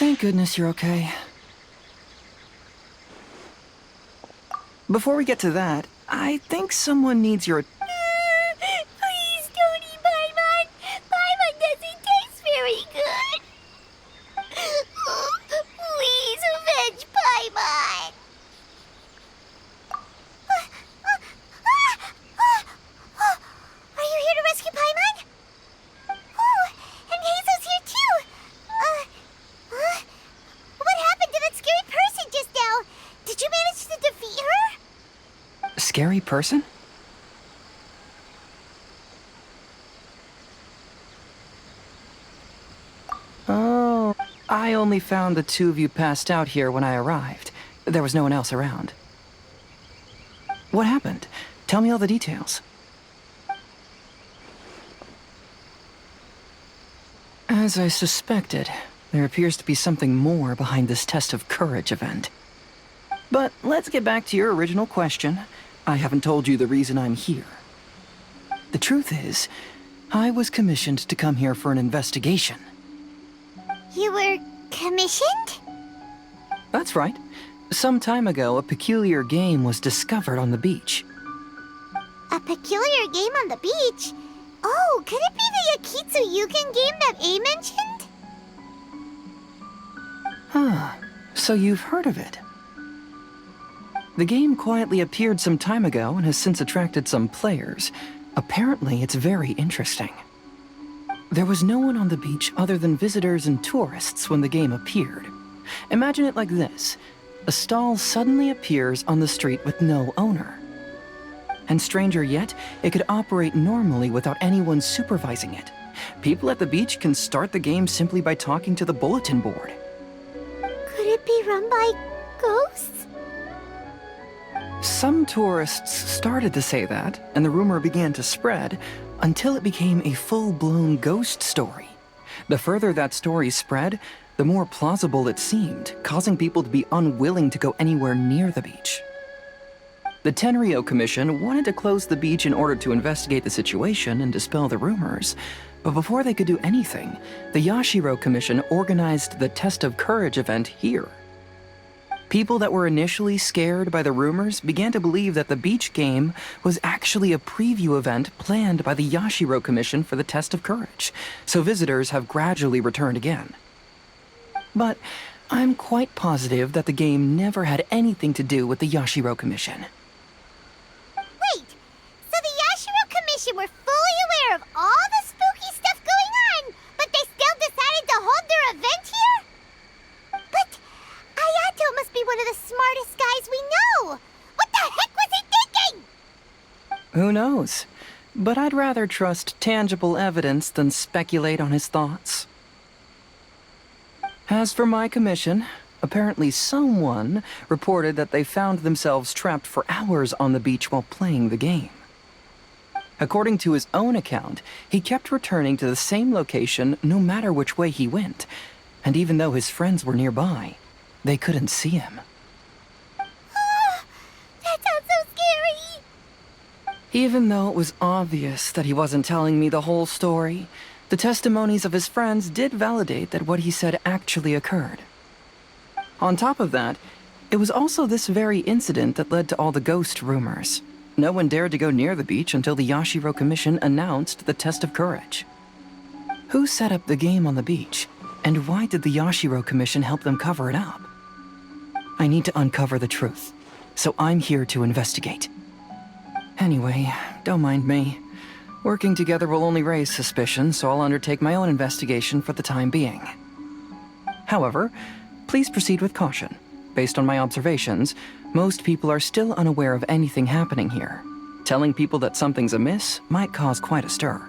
Thank goodness you're okay. Before we get to that, I think someone needs your... Please don't eat Paimon. Paimon doesn't taste very good. Please avenge Paimon. Are you here to rescue Paimon? Oh, and Hazel's here too. What happened to that scary person just now? Did you manage to defeat her? Scary person? Oh, I only found the two of you passed out here when I arrived. There was no one else around. What happened? Tell me all the details. As I suspected, there appears to be something more behind this test of courage event. But let's get back to your original question. I haven't told you the reason I'm here. The truth is, I was commissioned to come here for an investigation. You were commissioned? That's right. Some time ago, a peculiar game was discovered on the beach. A peculiar game on the beach? Oh, could it be the Akitsu Yugen game that A mentioned? Huh. So you've heard of it. The game quietly appeared some time ago and has since attracted some players. Apparently, it's very interesting. There was no one on the beach other than visitors and tourists when the game appeared. Imagine it like this. A stall suddenly appears on the street with no owner. And stranger yet, it could operate normally without anyone supervising it. People at the beach can start the game simply by talking to the bulletin board. Could it be run by ghosts? Some tourists started to say that, and the rumor began to spread, until it became a full-blown ghost story. The further that story spread, the more plausible it seemed, causing people to be unwilling to go anywhere near the beach. The Tenrio Commission wanted to close the beach in order to investigate the situation and dispel the rumors, but before they could do anything, the Yashiro Commission organized the Test of Courage event here. People that were initially scared by the rumors began to believe that the beach game was actually a preview event planned by the Yashiro Commission for the Test of Courage, so visitors have gradually returned again. But I'm quite positive that the game never had anything to do with the Yashiro Commission. Wait, so the Yashiro Commission were fully aware of all the spooky stuff going on, but they still decided to hold their event here? But Ayato must be one of the smartest guys we know! What the heck was he thinking? Who knows? But I'd rather trust tangible evidence than speculate on his thoughts. As for my commission, apparently someone reported that they found themselves trapped for hours on the beach while playing the game. According to his own account, he kept returning to the same location no matter which way he went, and even though his friends were nearby, they couldn't see him. That sounds so scary! Even though it was obvious that he wasn't telling me the whole story, the testimonies of his friends did validate that what he said actually occurred. On top of that, it was also this very incident that led to all the ghost rumors. No one dared to go near the beach until the Yashiro Commission announced the Test of Courage. Who set up the game on the beach, and why did the Yashiro Commission help them cover it up? I need to uncover the truth, so I'm here to investigate. Anyway, don't mind me. Working together will only raise suspicion, so I'll undertake my own investigation for the time being. However, please proceed with caution. Based on my observations, most people are still unaware of anything happening here. Telling people that something's amiss might cause quite a stir.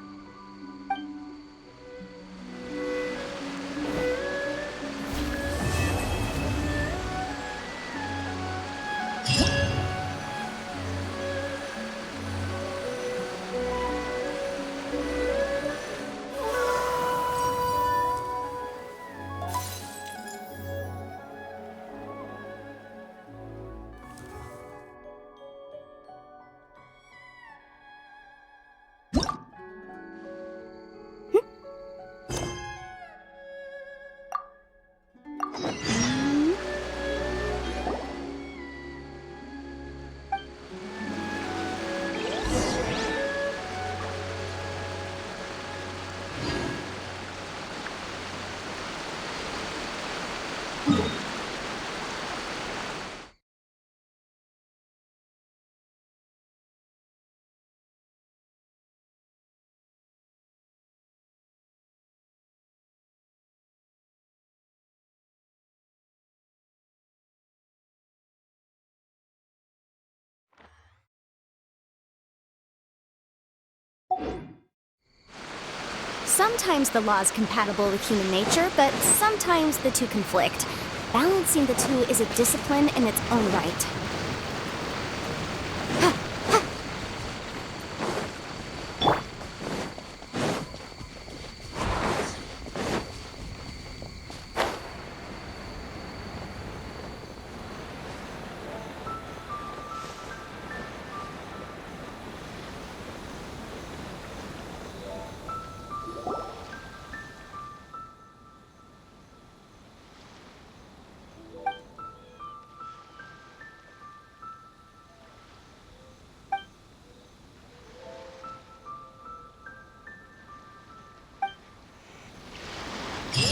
Sometimes the law is compatible with human nature, but sometimes the two conflict. Balancing the two is a discipline in its own right.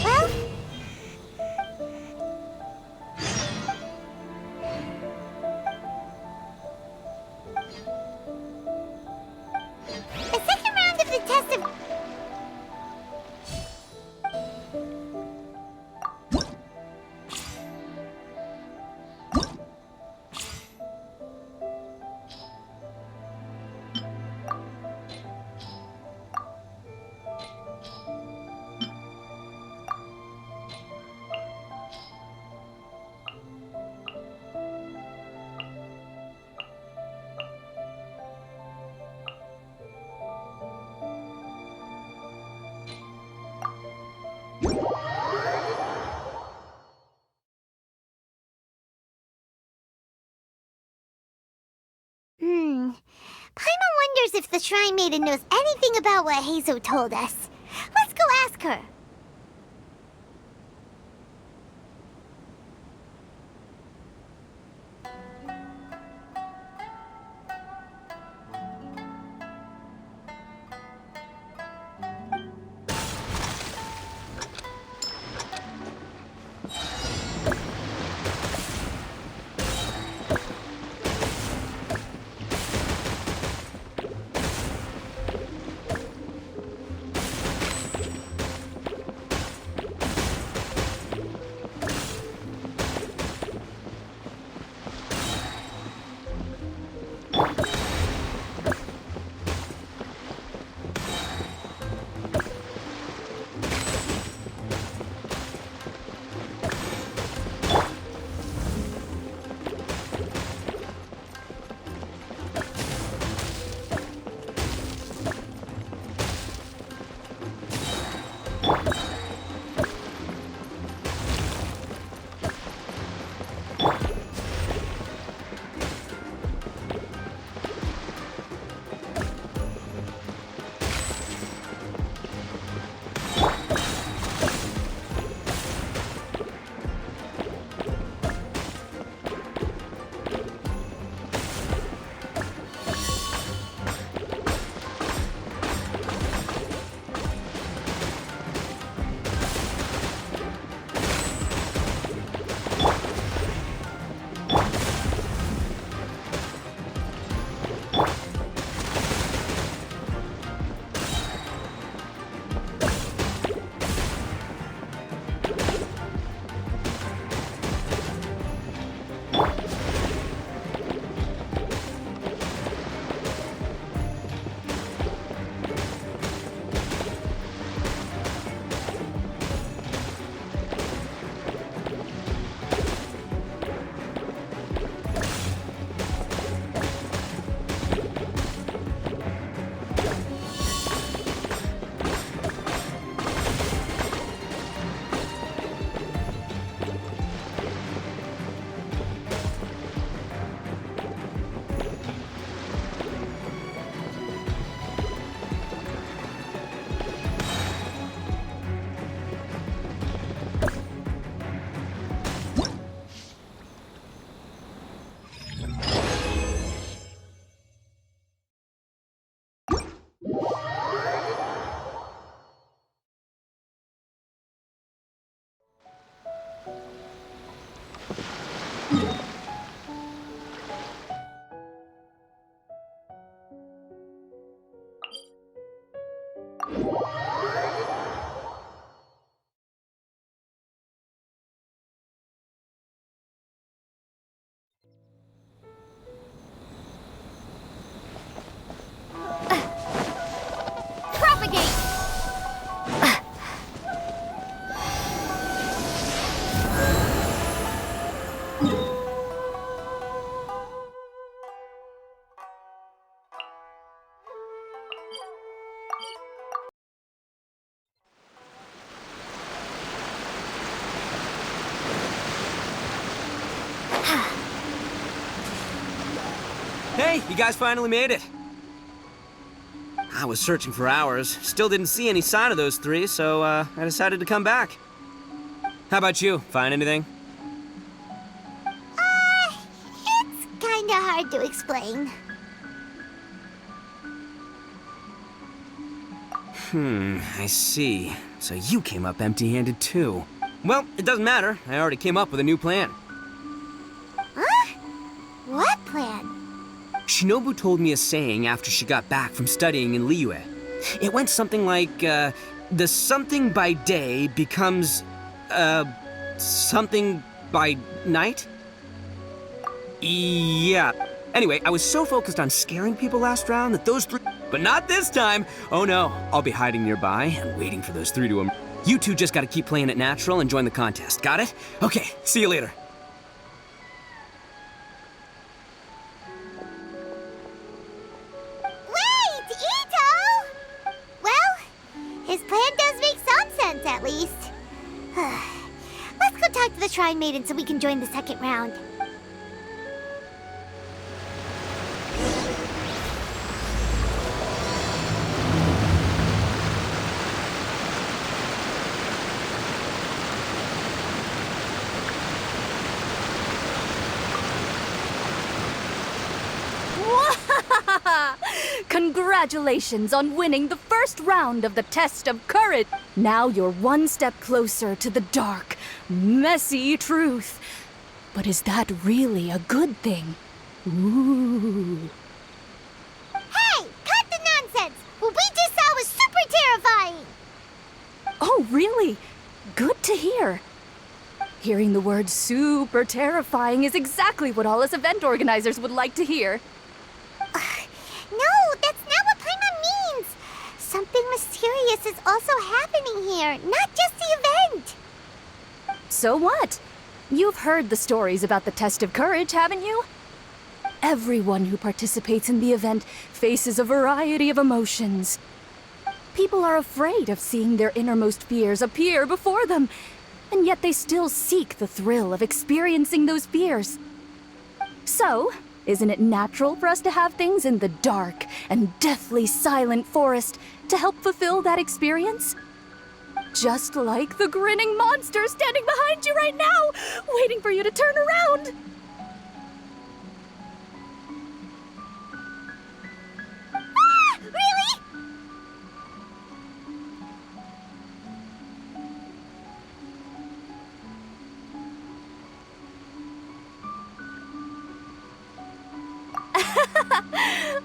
Well, the second round of the test of... Paimon wonders if the Shrine Maiden knows anything about what Hazo told us. Let's go ask her. Hey, you guys finally made it. I was searching for hours, still didn't see any sign of those three, so I decided to come back. How about you? Find anything? It's kinda hard to explain. I see. So you came up empty-handed too. Well, it doesn't matter. I already came up with a new plan. Huh? What plan? Shinobu told me a saying after she got back from studying in Liyue. It went something like, the something by day becomes, something by night? Yeah. Anyway, I was so focused on scaring people last round that those three... But not this time! Oh no, I'll be hiding nearby and waiting for those three to emerge. You two just gotta keep playing it natural and join the contest, got it? Okay, see you later. Wait, Ito! Well, his plan does make some sense, at least. Let's go talk to the Shrine Maiden so we can join the second round. Congratulations on winning the first round of the test of courage. Now you're one step closer to the dark, messy truth. But is that really a good thing? Ooh. Hey, cut the nonsense! What we just saw was super terrifying! Oh, really? Good to hear. Hearing the word super terrifying is exactly what all us event organizers would like to hear. No, that's not what Paimon means! Something mysterious is also happening here, not just the event! So what? You've heard the stories about the test of courage, haven't you? Everyone who participates in the event faces a variety of emotions. People are afraid of seeing their innermost fears appear before them, and yet they still seek the thrill of experiencing those fears. So, isn't it natural for us to have things in the dark and deathly silent forest to help fulfill that experience? Just like the grinning monster standing behind you right now, waiting for you to turn around. Ah! Really?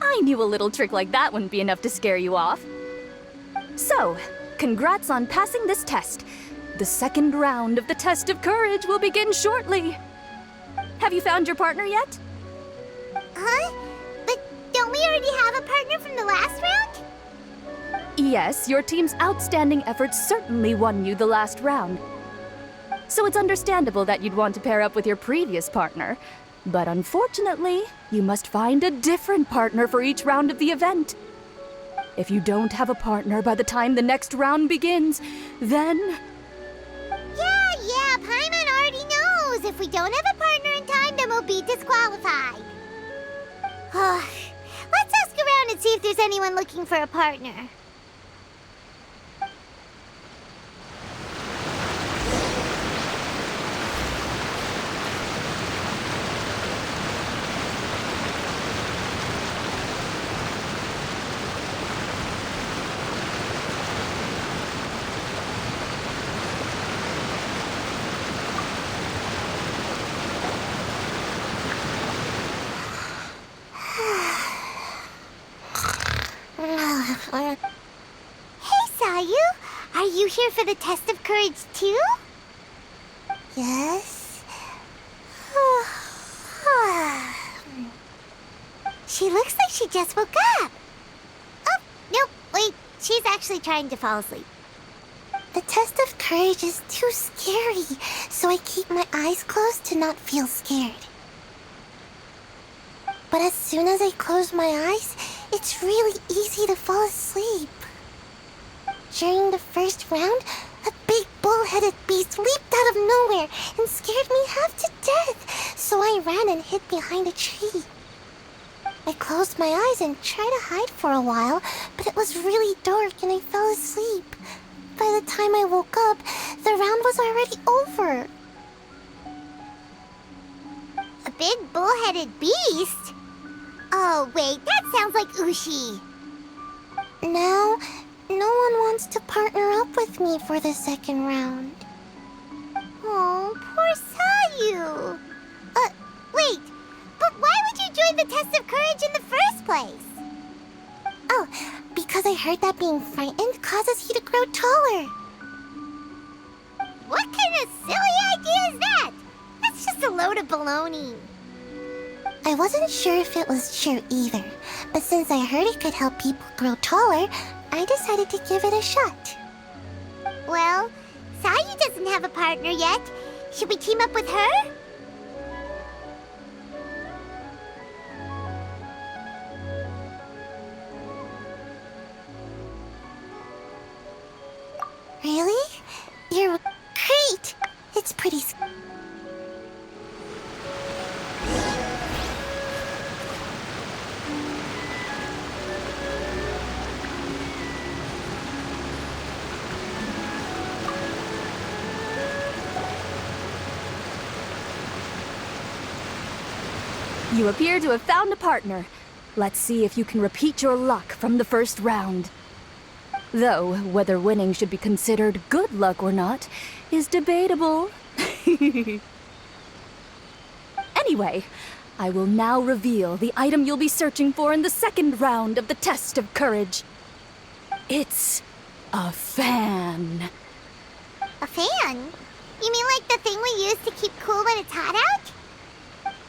I knew a little trick like that wouldn't be enough to scare you off. So, congrats on passing this test. The second round of the test of courage will begin shortly. Have you found your partner yet? Huh? But don't we already have a partner from the last round? Yes, your team's outstanding efforts certainly won you the last round. So it's understandable that you'd want to pair up with your previous partner. But unfortunately, you must find a different partner for each round of the event. If you don't have a partner by the time the next round begins, then... Yeah, Paimon already knows. If we don't have a partner in time, then we'll be disqualified. Let's ask around and see if there's anyone looking for a partner. Hey, Sayu! Are you here for the test of courage, too? Yes? She looks like she just woke up. Oh, nope, wait. She's actually trying to fall asleep. The test of courage is too scary, so I keep my eyes closed to not feel scared. But as soon as I close my eyes, it's really easy to fall asleep. During the first round, a big bull-headed beast leaped out of nowhere and scared me half to death, so I ran and hid behind a tree. I closed my eyes and tried to hide for a while, but it was really dark and I fell asleep. By the time I woke up, the round was already over. A big bull-headed beast? Oh, wait, that sounds like Ushi. Now, no one wants to partner up with me for the second round. Oh, poor Sayu. Wait, but why would you join the test of courage in the first place? Oh, because I heard that being frightened causes you to grow taller. What kind of silly idea is that? That's just a load of baloney. I wasn't sure if it was true either, but since I heard it could help people grow taller, I decided to give it a shot. Well, Sayu doesn't have a partner yet. Should we team up with her? Really? You're great! It's pretty You appear to have found a partner. Let's see if you can repeat your luck from the first round. Though, whether winning should be considered good luck or not is debatable. Anyway, I will now reveal the item you'll be searching for in the second round of the test of courage. It's a fan. A fan? You mean like the thing we use to keep cool when it's hot out?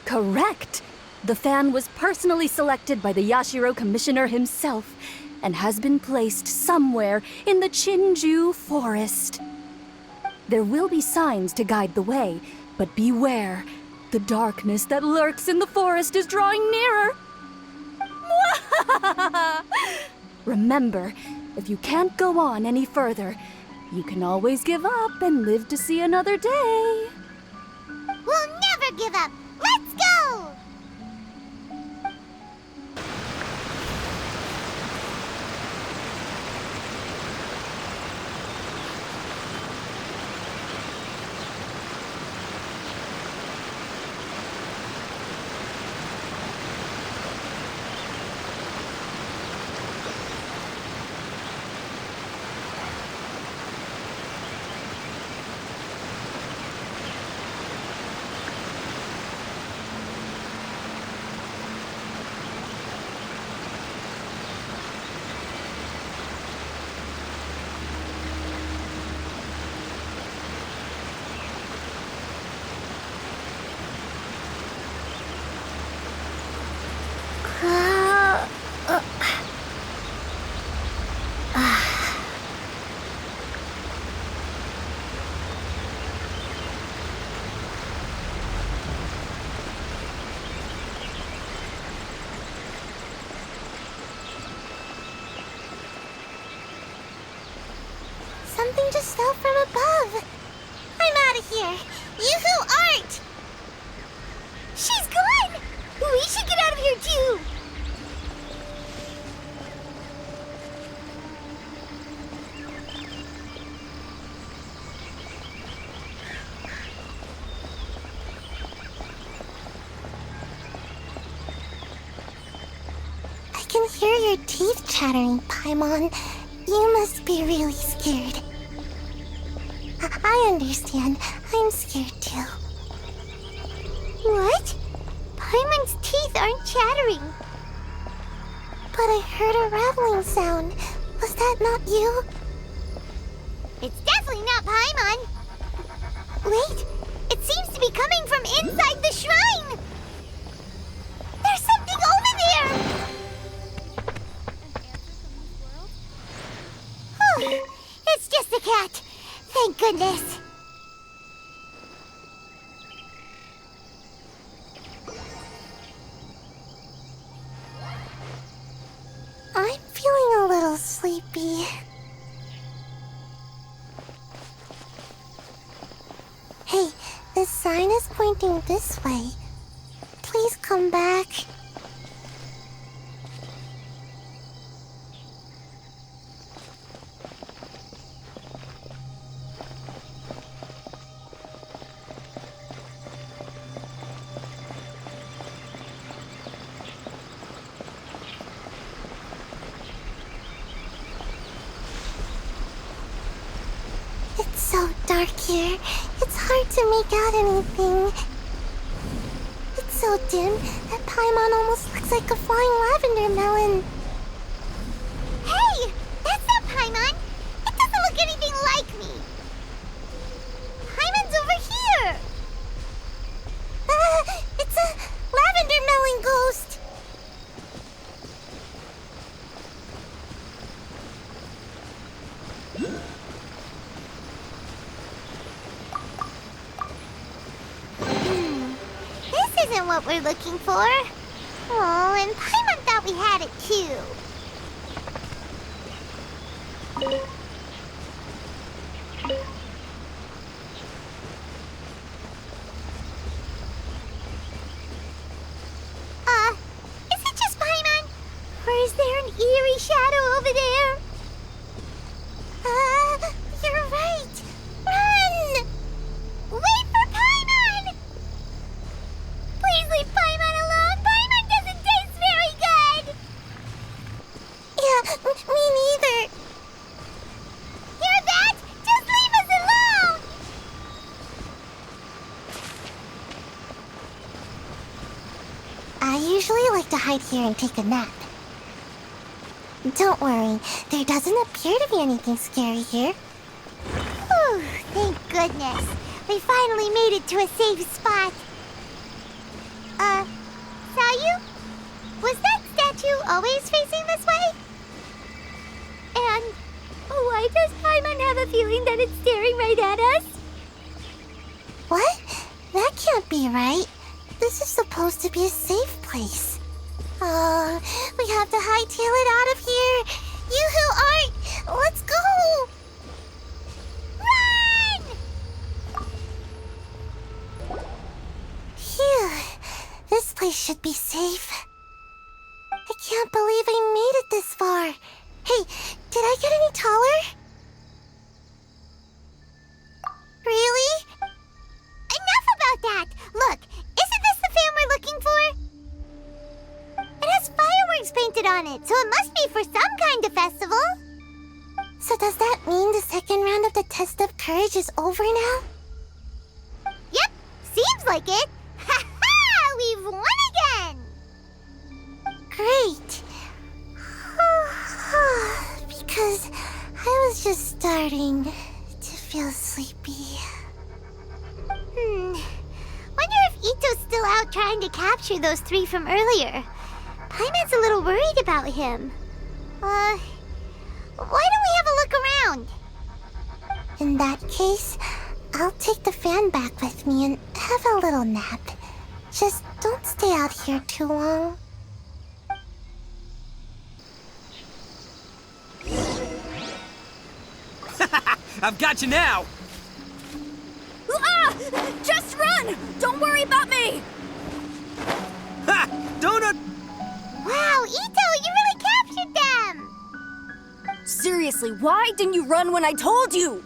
Correct. The fan was personally selected by the Yashiro Commissioner himself and has been placed somewhere in the Chinju Forest. There will be signs to guide the way, but beware. The darkness that lurks in the forest is drawing nearer. Remember, if you can't go on any further, you can always give up and live to see another day. We'll never give up! Let's go! Something just fell from above. I'm out of here. Yoo-hoo art! She's gone! We should get out of here too! I can hear your teeth chattering, Paimon. You must be really scared. I understand. I'm scared too. What? Paimon's teeth aren't chattering. But I heard a rattling sound. Was that not you? It's definitely not Paimon. Wait, it seems to be coming from inside the shrine. There's something over there. Oh, it's just a cat. Thank goodness. I'm feeling a little sleepy. Hey, the sign is pointing this way. Please come back. It's so dark here. It's hard to make out anything. It's so dim that Paimon almost looks like a flying lavender melon. Hey! That's not Paimon! It doesn't look anything like me! Paimon's over here! It's a lavender melon ghost! This isn't what we're looking for. Oh, and Paimon thought we had it too. Is it just Paimon? Or is there an eerie shadow over there? You're right. Run! Wait for Paimon! Please leave Paimon alone. Paimon doesn't taste very good. Yeah, me neither. Hear that? Just leave us alone! I usually like to hide here and take a nap. Don't worry, there doesn't appear to be anything scary here. Whew, thank goodness. We finally made it to a safe spot. Sayu? Was that statue always facing this way? And why does Paimon have a feeling that it's staring right at us? What? That can't be right. This is supposed to be a safe place. We have to hightail it out of here. You who aren't, let's go! Run! Phew, this place should be safe. I can't believe I made it this far. Hey, did I get any taller? Really? Enough about that! Look, isn't this the fan we're looking for? It has fireworks painted on it, so it must be for some kind of festival. So does that mean the second round of the test of courage is over now? Yep, seems like it. Ha ha! We've won again! Great. Because I was just starting to feel sleepy. Wonder if Ito's still out trying to capture those three from earlier. Paimon's a little worried about him. Why don't we have a look around? In that case, I'll take the fan back with me and have a little nap. Just don't stay out here too long. I've got you now! Ah! Just run! Don't worry about me! Ha! Donut! Wow, Ito, you really captured them! Seriously, why didn't you run when I told you?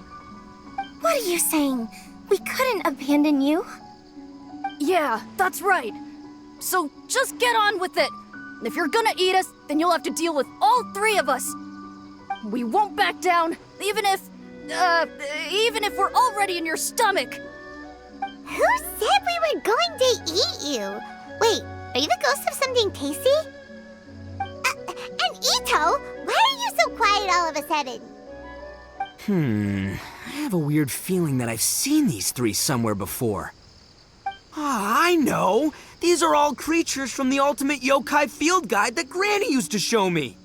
What are you saying? We couldn't abandon you? Yeah, that's right. So just get on with it. If you're gonna eat us, then you'll have to deal with all three of us. We won't back down, even if we're already in your stomach. Who said we were going to eat you? Wait, are you the ghost of something tasty? And Ito, why are you so quiet all of a sudden? I have a weird feeling that I've seen these three somewhere before. I know! These are all creatures from the Ultimate Yokai Field Guide that Granny used to show me.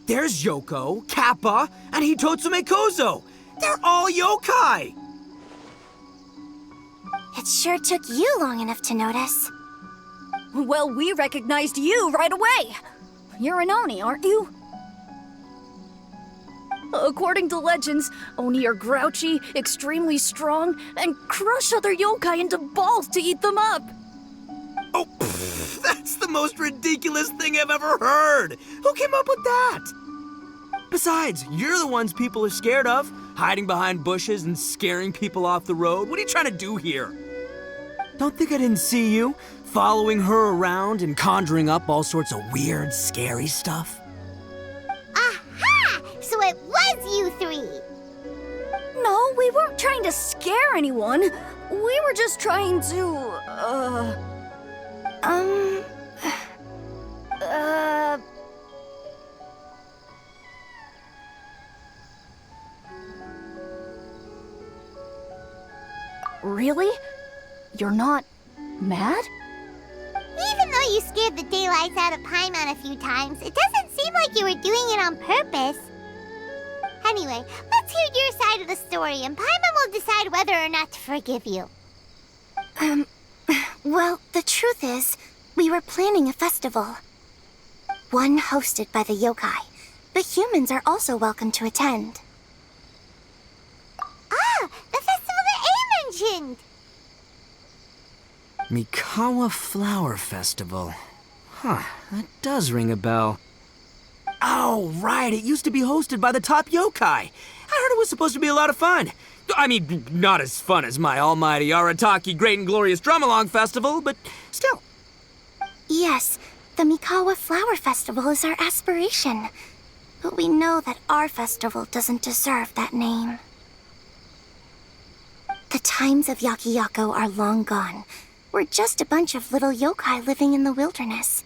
There's Yoko, Kappa, and Hitotsume Kozo. They're all yokai! It sure took you long enough to notice. Well, we recognized you right away. You're an Oni, aren't you? According to legends, Oni are grouchy, extremely strong, and crush other yokai into balls to eat them up. Oh, that's the most ridiculous thing I've ever heard! Who came up with that? Besides, you're the ones people are scared of, hiding behind bushes and scaring people off the road. What are you trying to do here? Don't think I didn't see you, following her around and conjuring up all sorts of weird, scary stuff. Aha! So it was you three! No, We weren't trying to scare anyone. We were just trying to, Really? You're not mad? Even though you scared the daylights out of Paimon a few times, it doesn't seem like you were doing it on purpose. Anyway, let's hear your side of the story, and Paimon will decide whether or not to forgive you. Well, the truth is, we were planning a festival. One hosted by the yokai, but humans are also welcome to attend. Ah, the festival that A mentioned! Mikawa Flower Festival. Huh, that does ring a bell. Oh, right, it used to be hosted by the top yokai. I heard it was supposed to be a lot of fun. I mean, not as fun as my almighty Arataki Great and Glorious Drum-Along Festival, but still. Yes, the Mikawa Flower Festival is our aspiration. But we know that our festival doesn't deserve that name. The times of Yakiyako are long gone. We're just a bunch of little yokai living in the wilderness.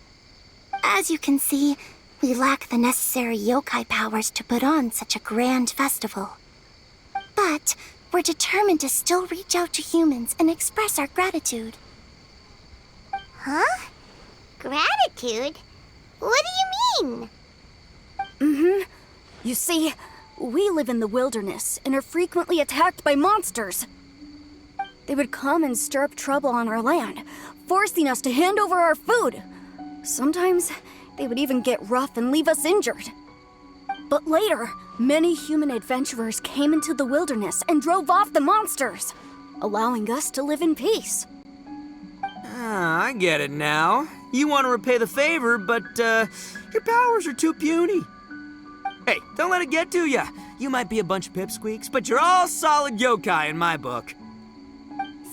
As you can see, we lack the necessary yokai powers to put on such a grand festival. But we're determined to still reach out to humans and express our gratitude. Huh? Gratitude? What do you mean? You see, we live in the wilderness and are frequently attacked by monsters. They would come and stir up trouble on our land, forcing us to hand over our food. Sometimes they would even get rough and leave us injured. But later, many human adventurers came into the wilderness and drove off the monsters, allowing us to live in peace. Ah, I get it now. You want to repay the favor, but, your powers are too puny. Hey, don't let it get to ya. You might be a bunch of pipsqueaks, but you're all solid yokai in my book.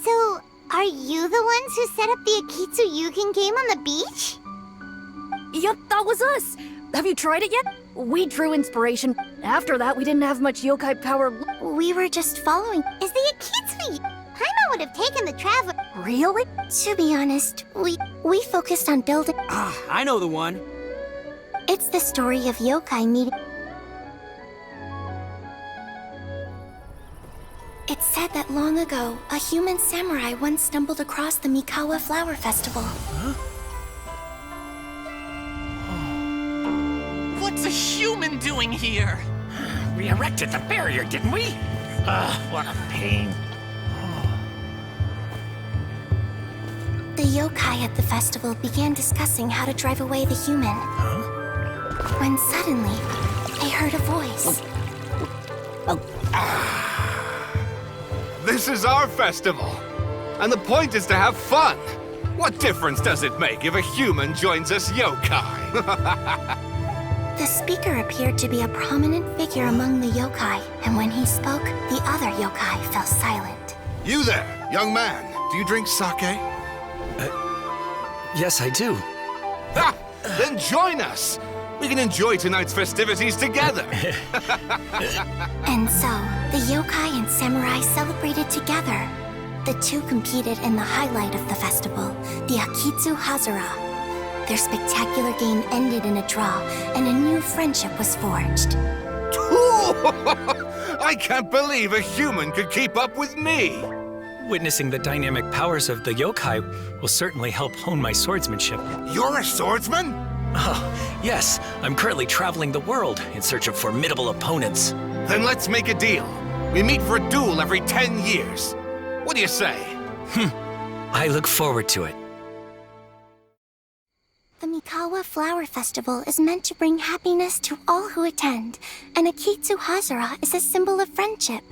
So, are you the ones who set up the Akitsu Yugen game on the beach? Yep, that was us. Have you tried it yet? We drew inspiration. After that, we didn't have much yokai power. We were just following. Is the Akitsu Paimon would have taken the traveler. Really? To be honest, we focused on building. Ah, I know the one. It's the story of yokai meeting. It's said that long ago, a human samurai once stumbled across the Mikawa Flower Festival. What's a human doing here? We erected the barrier, didn't we? What a pain. The yokai at the festival began discussing how to drive away the human. When suddenly, they heard a voice. This is our festival, and the point is to have fun. What difference does it make if a human joins us yokai? The speaker appeared to be a prominent figure among the yokai, and when he spoke, the other yokai fell silent. You there, young man, do you drink sake? Yes, I do. Ha! Then join us! We can enjoy tonight's festivities together! And so, the yokai and samurai celebrated together. The two competed in the highlight of the festival, the Akitsu Hazara. Their spectacular game ended in a draw, and a new friendship was forged. I can't believe a human could keep up with me! Witnessing the dynamic powers of the yokai will certainly help hone my swordsmanship. You're a swordsman? Oh, yes. I'm currently traveling the world in search of formidable opponents. Then let's make a deal. We meet for a duel every 10 years. What do you say? I look forward to it. The Mikawa Flower Festival is meant to bring happiness to all who attend, and Akitsu Hazara is a symbol of friendship.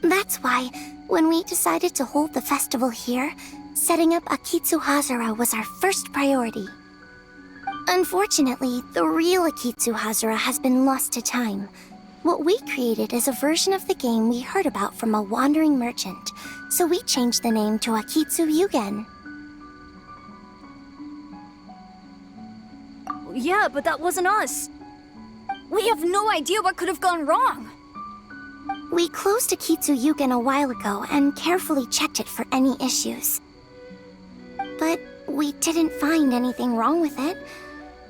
That's why, when we decided to hold the festival here, setting up Akitsu Hazara was our first priority. Unfortunately, the real Akitsu Hazara has been lost to time. What we created is a version of the game we heard about from a wandering merchant, so we changed the name to Akitsu Yugen. Yeah, but that wasn't us. We have no idea what could have gone wrong. We closed Akitsu Yugen a while ago and carefully checked it for any issues. But we didn't find anything wrong with it.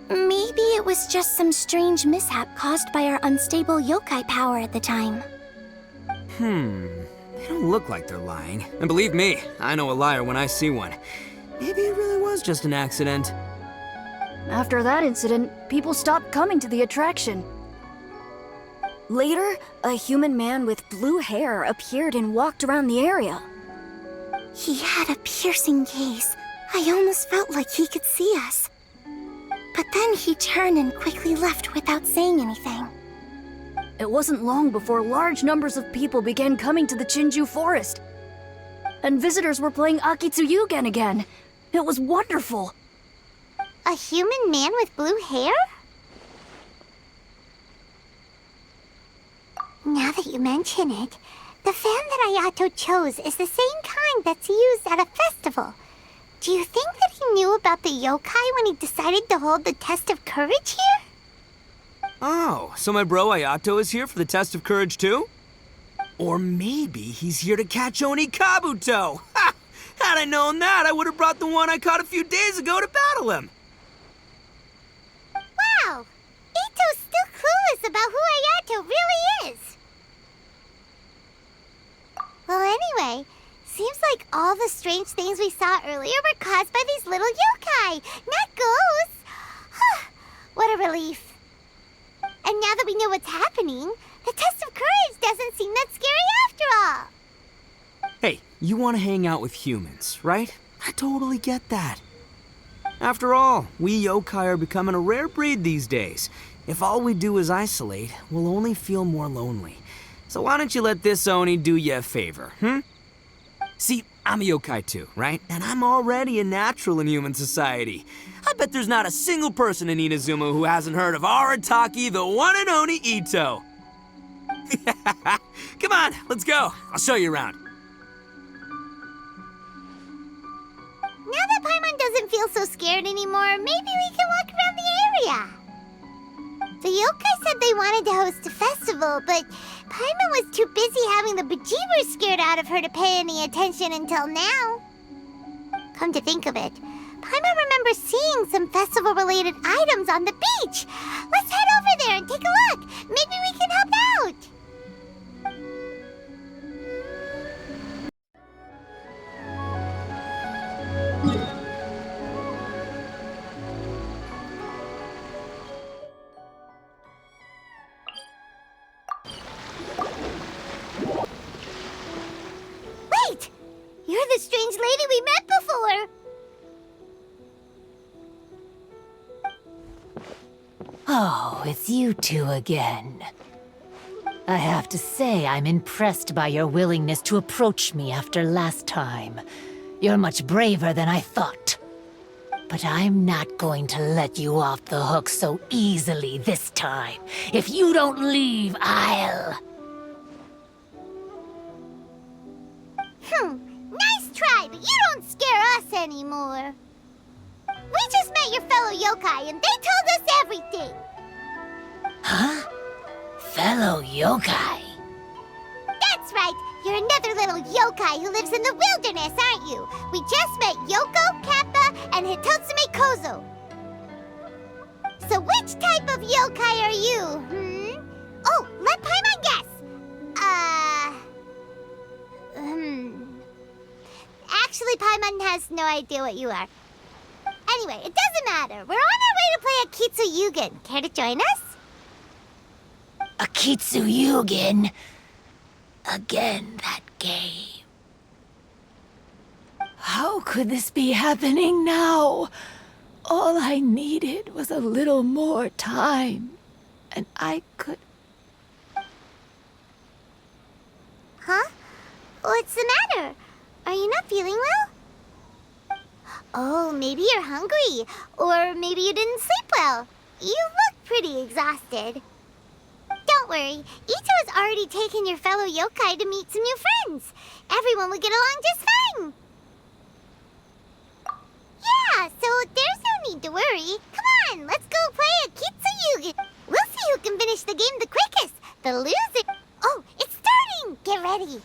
Maybe it was just some strange mishap caused by our unstable yokai power at the time. They don't look like they're lying. And believe me, I know a liar when I see one. Maybe it really was just an accident. After that incident, people stopped coming to the attraction. Later, a human man with blue hair appeared and walked around the area. He had a piercing gaze. I almost felt like he could see us. But then he turned and quickly left without saying anything. It wasn't long before large numbers of people began coming to the Chinju forest. And visitors were playing Akitsu Yugen again. It was wonderful. A human man with blue hair? Now that you mention it, the fan that Ayato chose is the same kind that's used at a festival. Do you think that he knew about the yokai when he decided to hold the test of courage here? Oh, so my bro Ayato is here for the test of courage too? Or maybe he's here to catch Oni Kabuto! Ha! Had I known that, I would have brought the one I caught a few days ago to battle him! Wow! Ito's still clueless about who Ayato really is! Well, anyway, seems like all the strange things we saw earlier were caused by these little yokai, not ghosts! What a relief. And now that we know what's happening, the test of courage doesn't seem that scary after all! Hey, you want to hang out with humans, right? I totally get that. After all, we yokai are becoming a rare breed these days. If all we do is isolate, we'll only feel more lonely. So why don't you let this Oni do you a favor, See, I'm a yokai too, right? And I'm already a natural in human society. I bet there's not a single person in Inazuma who hasn't heard of Arataki, the one and only Ito. Come on, let's go. I'll show you around. Now that Paimon doesn't feel so scared anymore, maybe we can walk around the area. The yokai said they wanted to host a festival, but Paimon was too busy having the bejeebers scared out of her to pay any attention until now. Come to think of it, Paimon remembers seeing some festival-related items on the beach. Let's head over there and take a look. Maybe we can help out. Wait! You're the strange lady we met before! Oh, it's you two again. I have to say, I'm impressed by your willingness to approach me after last time. You're much braver than I thought. But I'm not going to let you off the hook so easily this time. If you don't leave, I'll... Nice try, but you don't scare us anymore. We just met your fellow yokai and they told us everything. Huh? Fellow yokai? That's right. You're another little yokai who lives in the wilderness, aren't you? We just met Yoko, Kappa, and Hitotsume Kozo. So which type of yokai are you, Oh, let Paimon guess. Actually, Paimon has no idea what you are. Anyway, it doesn't matter. We're on our way to play Akitsu Yugen. Care to join us? Akitsu Yugen? Again, that game. How could this be happening now? All I needed was a little more time, and I could... Huh? What's the matter? Are you not feeling well? Oh, maybe you're hungry. Or maybe you didn't sleep well. You look pretty exhausted. Don't worry. Ito has already taken your fellow yokai to meet some new friends. Everyone will get along just fine. Yeah, so there's no need to worry. Come on, let's go play Akitsu Yugen. We'll see who can finish the game the quickest. The loser... Oh, it's starting! Get ready.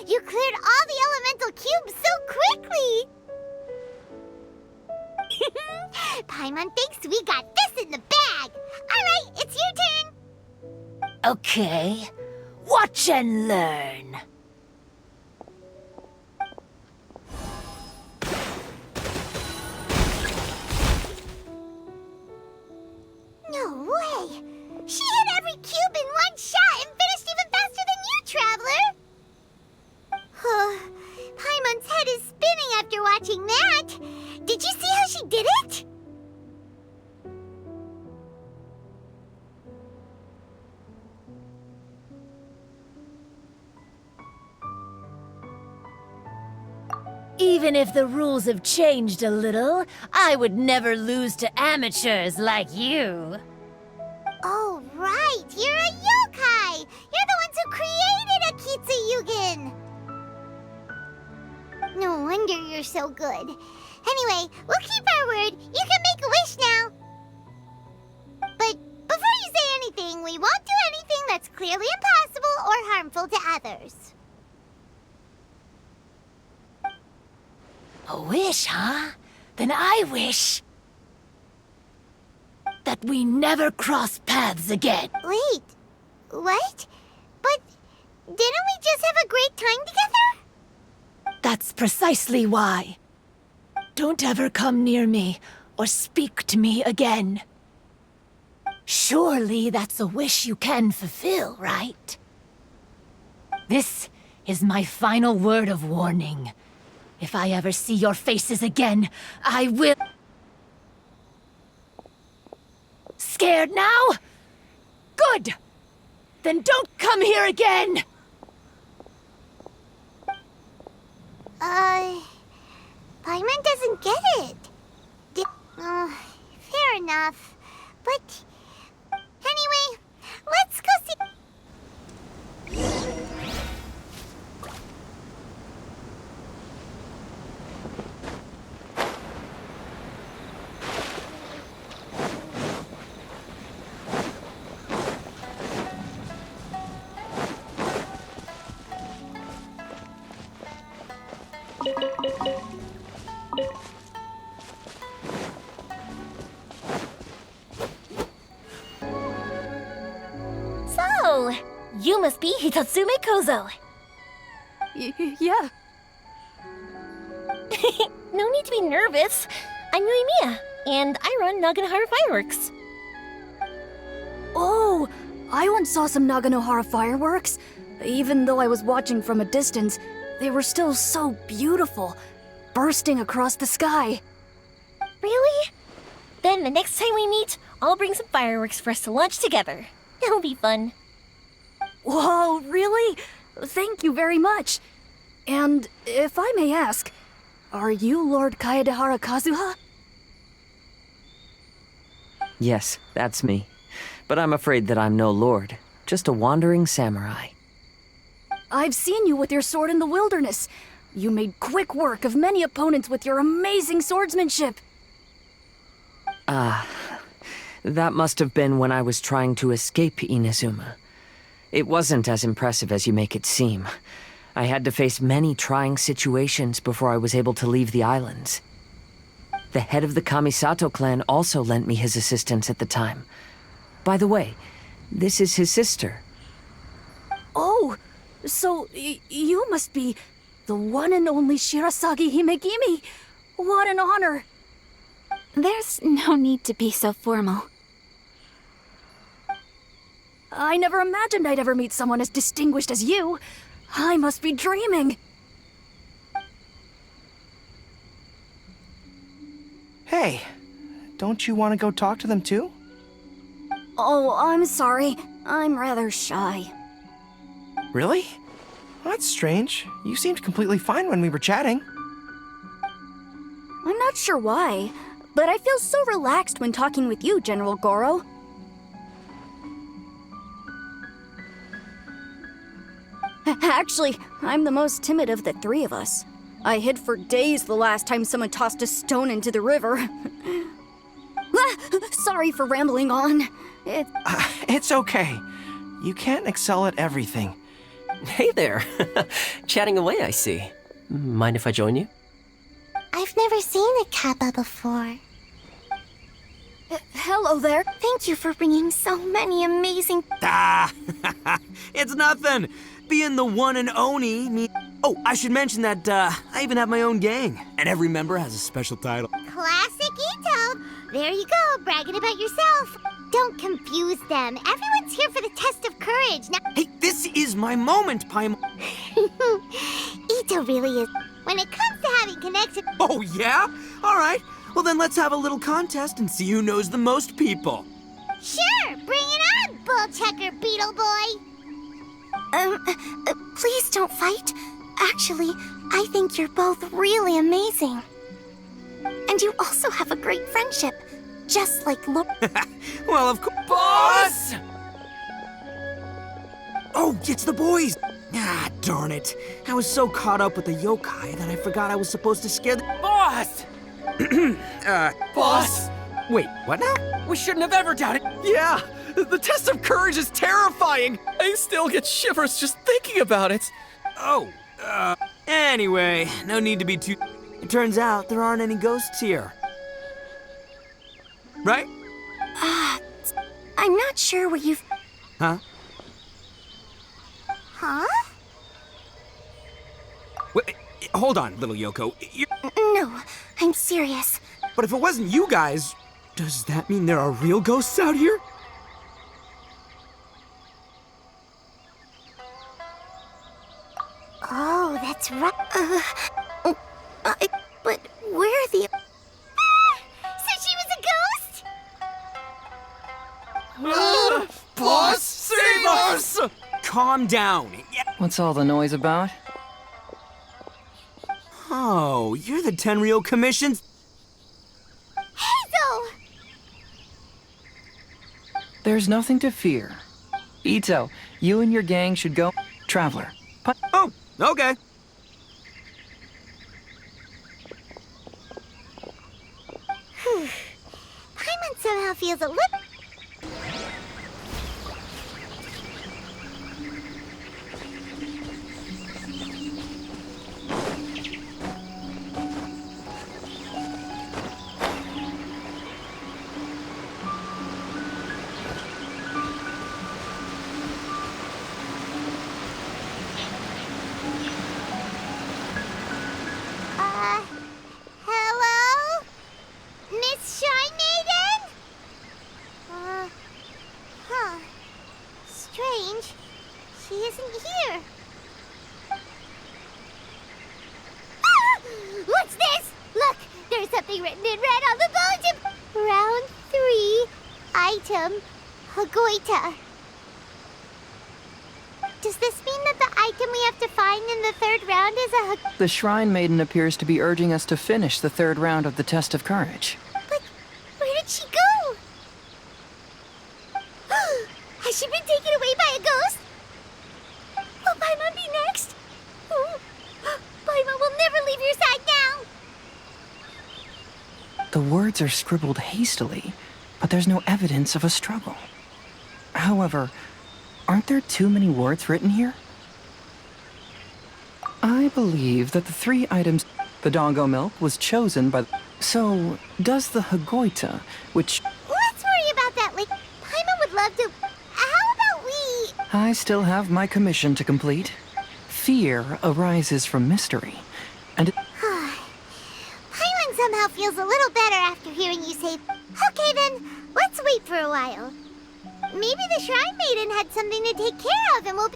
You cleared all the elemental cubes so quickly! Paimon thinks we got this in the bag! Alright, it's your turn! Okay. Watch and learn. Paimon's head is spinning after watching that. Did you see how she did it? Even if the rules have changed a little, I would never lose to amateurs like you. Oh, right. You're a yokai. You're the ones who created Akitsu Yugen. No wonder you're so good. Anyway, we'll keep our word. You can make a wish now. But before you say anything, we won't do anything that's clearly impossible or harmful to others. A wish, huh? Then I wish that we never cross paths again. Wait, what? But didn't we just have a great time together? That's precisely why. Don't ever come near me or speak to me again. Surely that's a wish you can fulfill, right? This is my final word of warning. If I ever see your faces again, I will... Scared now? Good! Then don't come here again! Paimon doesn't get it. Fair enough. But... Anyway, let's go see... So, you must be Hitatsume Kozo. Yeah. No need to be nervous. I'm Yuimiya, and I run Naganohara Fireworks. Oh, I once saw some Naganohara fireworks. Even though I was watching from a distance, they were still so beautiful, bursting across the sky. Really? Then the next time we meet, I'll bring some fireworks for us to launch together. It'll be fun. Whoa, really? Thank you very much. And if I may ask, are you Lord Kaedehara Kazuha? Yes, that's me. But I'm afraid that I'm no lord, just a wandering samurai. I've seen you with your sword in the wilderness. You made quick work of many opponents with your amazing swordsmanship. That must have been when I was trying to escape Inazuma. It wasn't as impressive as you make it seem. I had to face many trying situations before I was able to leave the islands. The head of the Kamisato clan also lent me his assistance at the time. By the way, this is his sister. Oh, so you must be the one and only Shirasagi Himegimi. What an honor. There's no need to be so formal. I never imagined I'd ever meet someone as distinguished as you. I must be dreaming. Hey, don't you want to go talk to them too? Oh, I'm sorry. I'm rather shy. Really? Well, that's strange. You seemed completely fine when we were chatting. I'm not sure why, but I feel so relaxed when talking with you, General Goro. Actually, I'm the most timid of the three of us. I hid for days the last time someone tossed a stone into the river. Sorry for rambling on. It's okay. You can't excel at everything. Hey there. Chatting away, I see. Mind if I join you? I've never seen a kappa before. Hello there. Thank you for bringing so many amazing... It's nothing. Being the one and only Oh, I should mention that I even have my own gang, and every member has a special title. Classic Ito! There you go, bragging about yourself. Don't confuse them. Everyone's here for the test of courage. Now, Hey, this is my moment, Paimon. Ito Evento really is. When it comes to having connection... Oh, yeah? All right. Well, then let's have a little contest and see who knows the most people. Sure, bring it on, bull checker beetle boy. Please don't fight. Actually, I think you're both really amazing. And you also have a great friendship, just like Well, of course. Boss! Oh, it's the boys. Ah, darn it. I was so caught up with the yokai that I forgot I was supposed to scare the... Boss! Boss! Wait, what now? We shouldn't have ever doubted. Yeah, the test of courage is terrifying. I still get shivers just thinking about it. Oh, anyway, no need to be too... It turns out there aren't any ghosts here. Right? I'm not sure where you've... Huh? Huh? Wait, hold on, little Yoko. No, I'm serious. But if it wasn't you guys, does that mean there are real ghosts out here? Oh, that's right. But where are the... So she was a ghost? Boss, save us! Calm down. What's all the noise about? Oh, you're the Tenryou Commission's... Hazel! There's nothing to fear. Ito, you and your gang should go... Traveler. Oh, okay. Paimon somehow feels a little... Hello? Miss Shine Maiden? Huh. Strange. She isn't here. Ah! What's this? Look, there's something written in red on the bulletin. Round 3, item, Hagoita. Does this mean that the item we have to find in the 3rd round is a The Shrine Maiden appears to be urging us to finish the 3rd round of the Test of Courage. But where did she go? Has she been taken away by a ghost? Will Paimon be next? Paimon will never leave your side now. The words are scribbled hastily, but there's no evidence of a struggle. However, aren't there too many words written here? I believe that the 3 items... The Dongo milk was chosen by... So, does the Hagoita, which... Let's worry about that later. Paimon would love to... How about we... I still have my commission to complete. Fear arises from mystery, and it... Paimon somehow feels a little better after hearing you say... Okay then, let's wait for a while. Maybe the Shrine Maiden had something to take care of and we'll...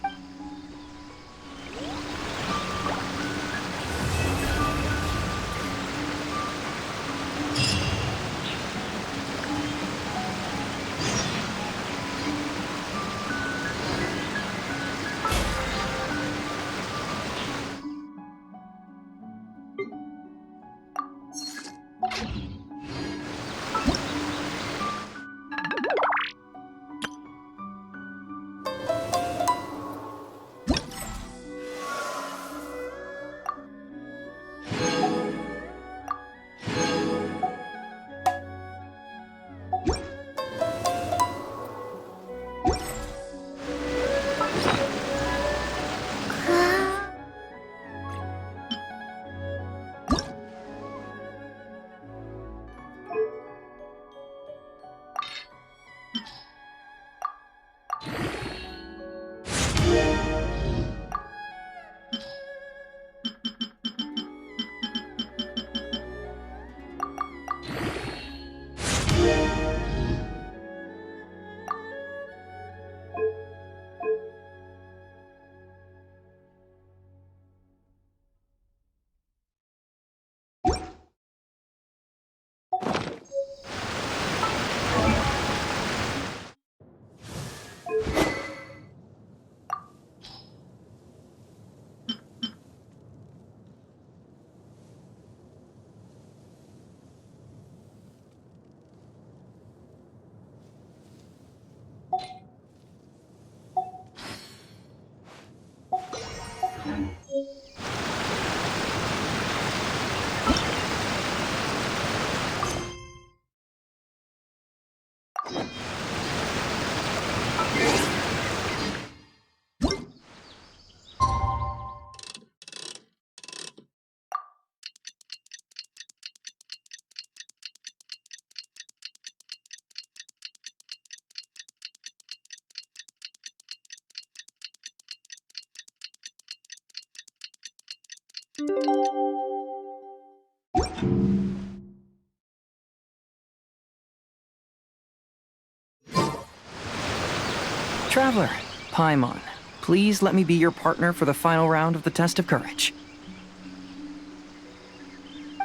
Traveler, Paimon, please let me be your partner for the final round of the test of courage.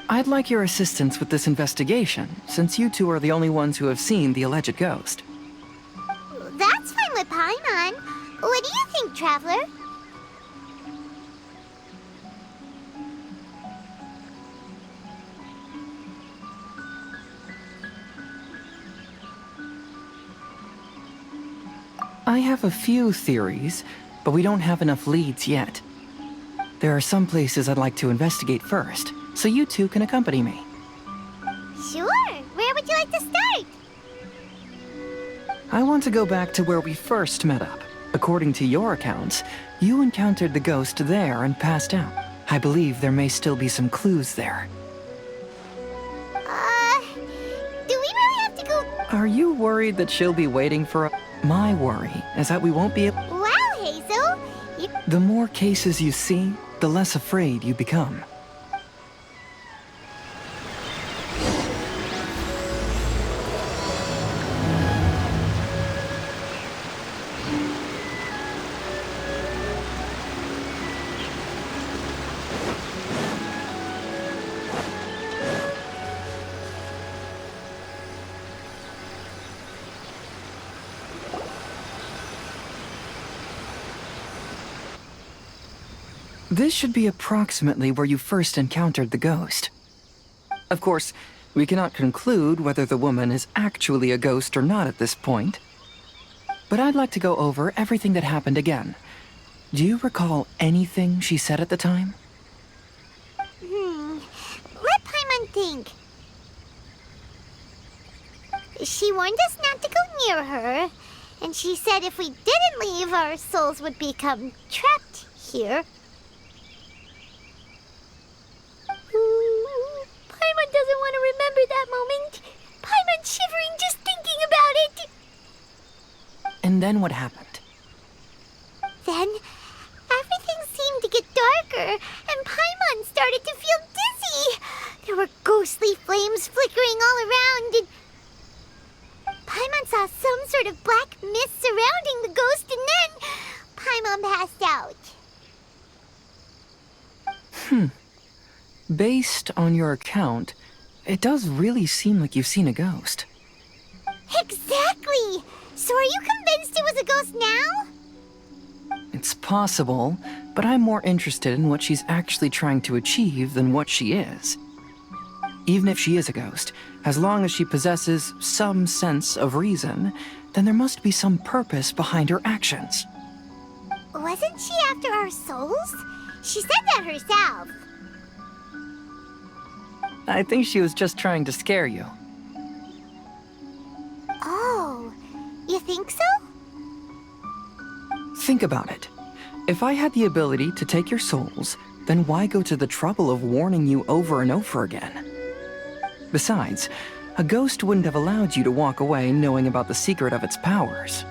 I'd like your assistance with this investigation, since you two are the only ones who have seen the alleged ghost. That's fine with Paimon. What do you think, Traveler? I have a few theories, but we don't have enough leads yet. There are some places I'd like to investigate first, so you two can accompany me. Sure. Where would you like to start? I want to go back to where we first met up. According to your accounts, you encountered the ghost there and passed out. I believe there may still be some clues there. Do we really have to go? Are you worried that she'll be waiting for a... My worry is that we won't be able... Wow, Hazel! The more cases you see, the less afraid you become. This should be approximately where you first encountered the ghost. Of course, we cannot conclude whether the woman is actually a ghost or not at this point. But I'd like to go over everything that happened again. Do you recall anything she said at the time? Let Paimon think. She warned us not to go near her, and she said if we didn't leave, our souls would become trapped here. Paimon doesn't want to remember that moment. Paimon's shivering just thinking about it. And then what happened? Then, everything seemed to get darker, and Paimon started to feel dizzy. There were ghostly flames flickering all around, and Paimon saw some sort of black mist surrounding the ghost, and then Paimon passed out. Based on your account, it does really seem like you've seen a ghost. Exactly! So are you convinced it was a ghost now? It's possible, but I'm more interested in what she's actually trying to achieve than what she is. Even if she is a ghost, as long as she possesses some sense of reason, then there must be some purpose behind her actions. Wasn't she after our souls? She said that herself. I think she was just trying to scare you. Oh, you think so? Think about it. If I had the ability to take your souls, then why go to the trouble of warning you over and over again? Besides, a ghost wouldn't have allowed you to walk away knowing about the secret of its powers.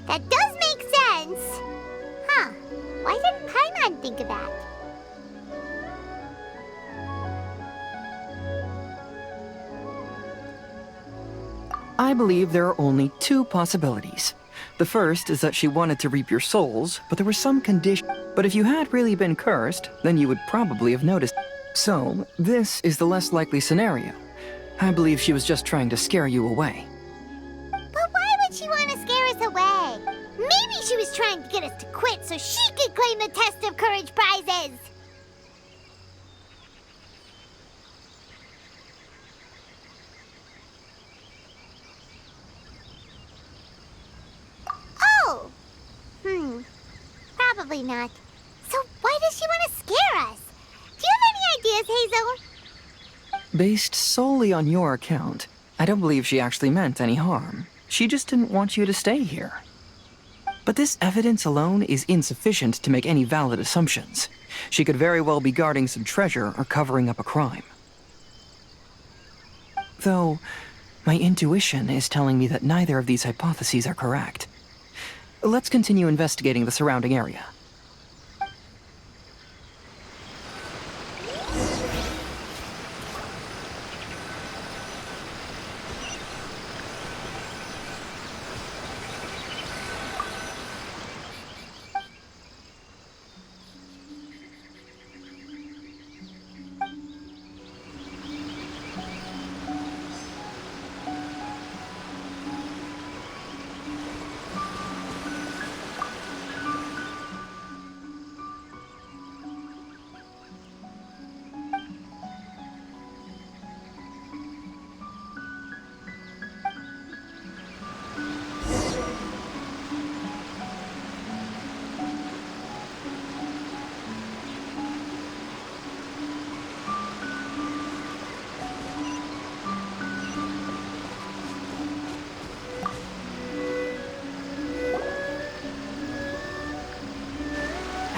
That does make sense. Huh. Why didn't Paimon think of that? I believe there are only two possibilities. The first is that she wanted to reap your souls, but there was some condition. But if you had really been cursed, then you would probably have noticed. So, this is the less likely scenario. I believe she was just trying to scare you away. But why would she want to scare us away? Maybe she was trying to get us to quit so she could claim the Test of Courage prizes. Oh! Probably not. So why does she want to scare us? Do you have any ideas, Hazel? Based solely on your account, I don't believe she actually meant any harm. She just didn't want you to stay here. But this evidence alone is insufficient to make any valid assumptions. She could very well be guarding some treasure or covering up a crime. Though, my intuition is telling me that neither of these hypotheses are correct. Let's continue investigating the surrounding area.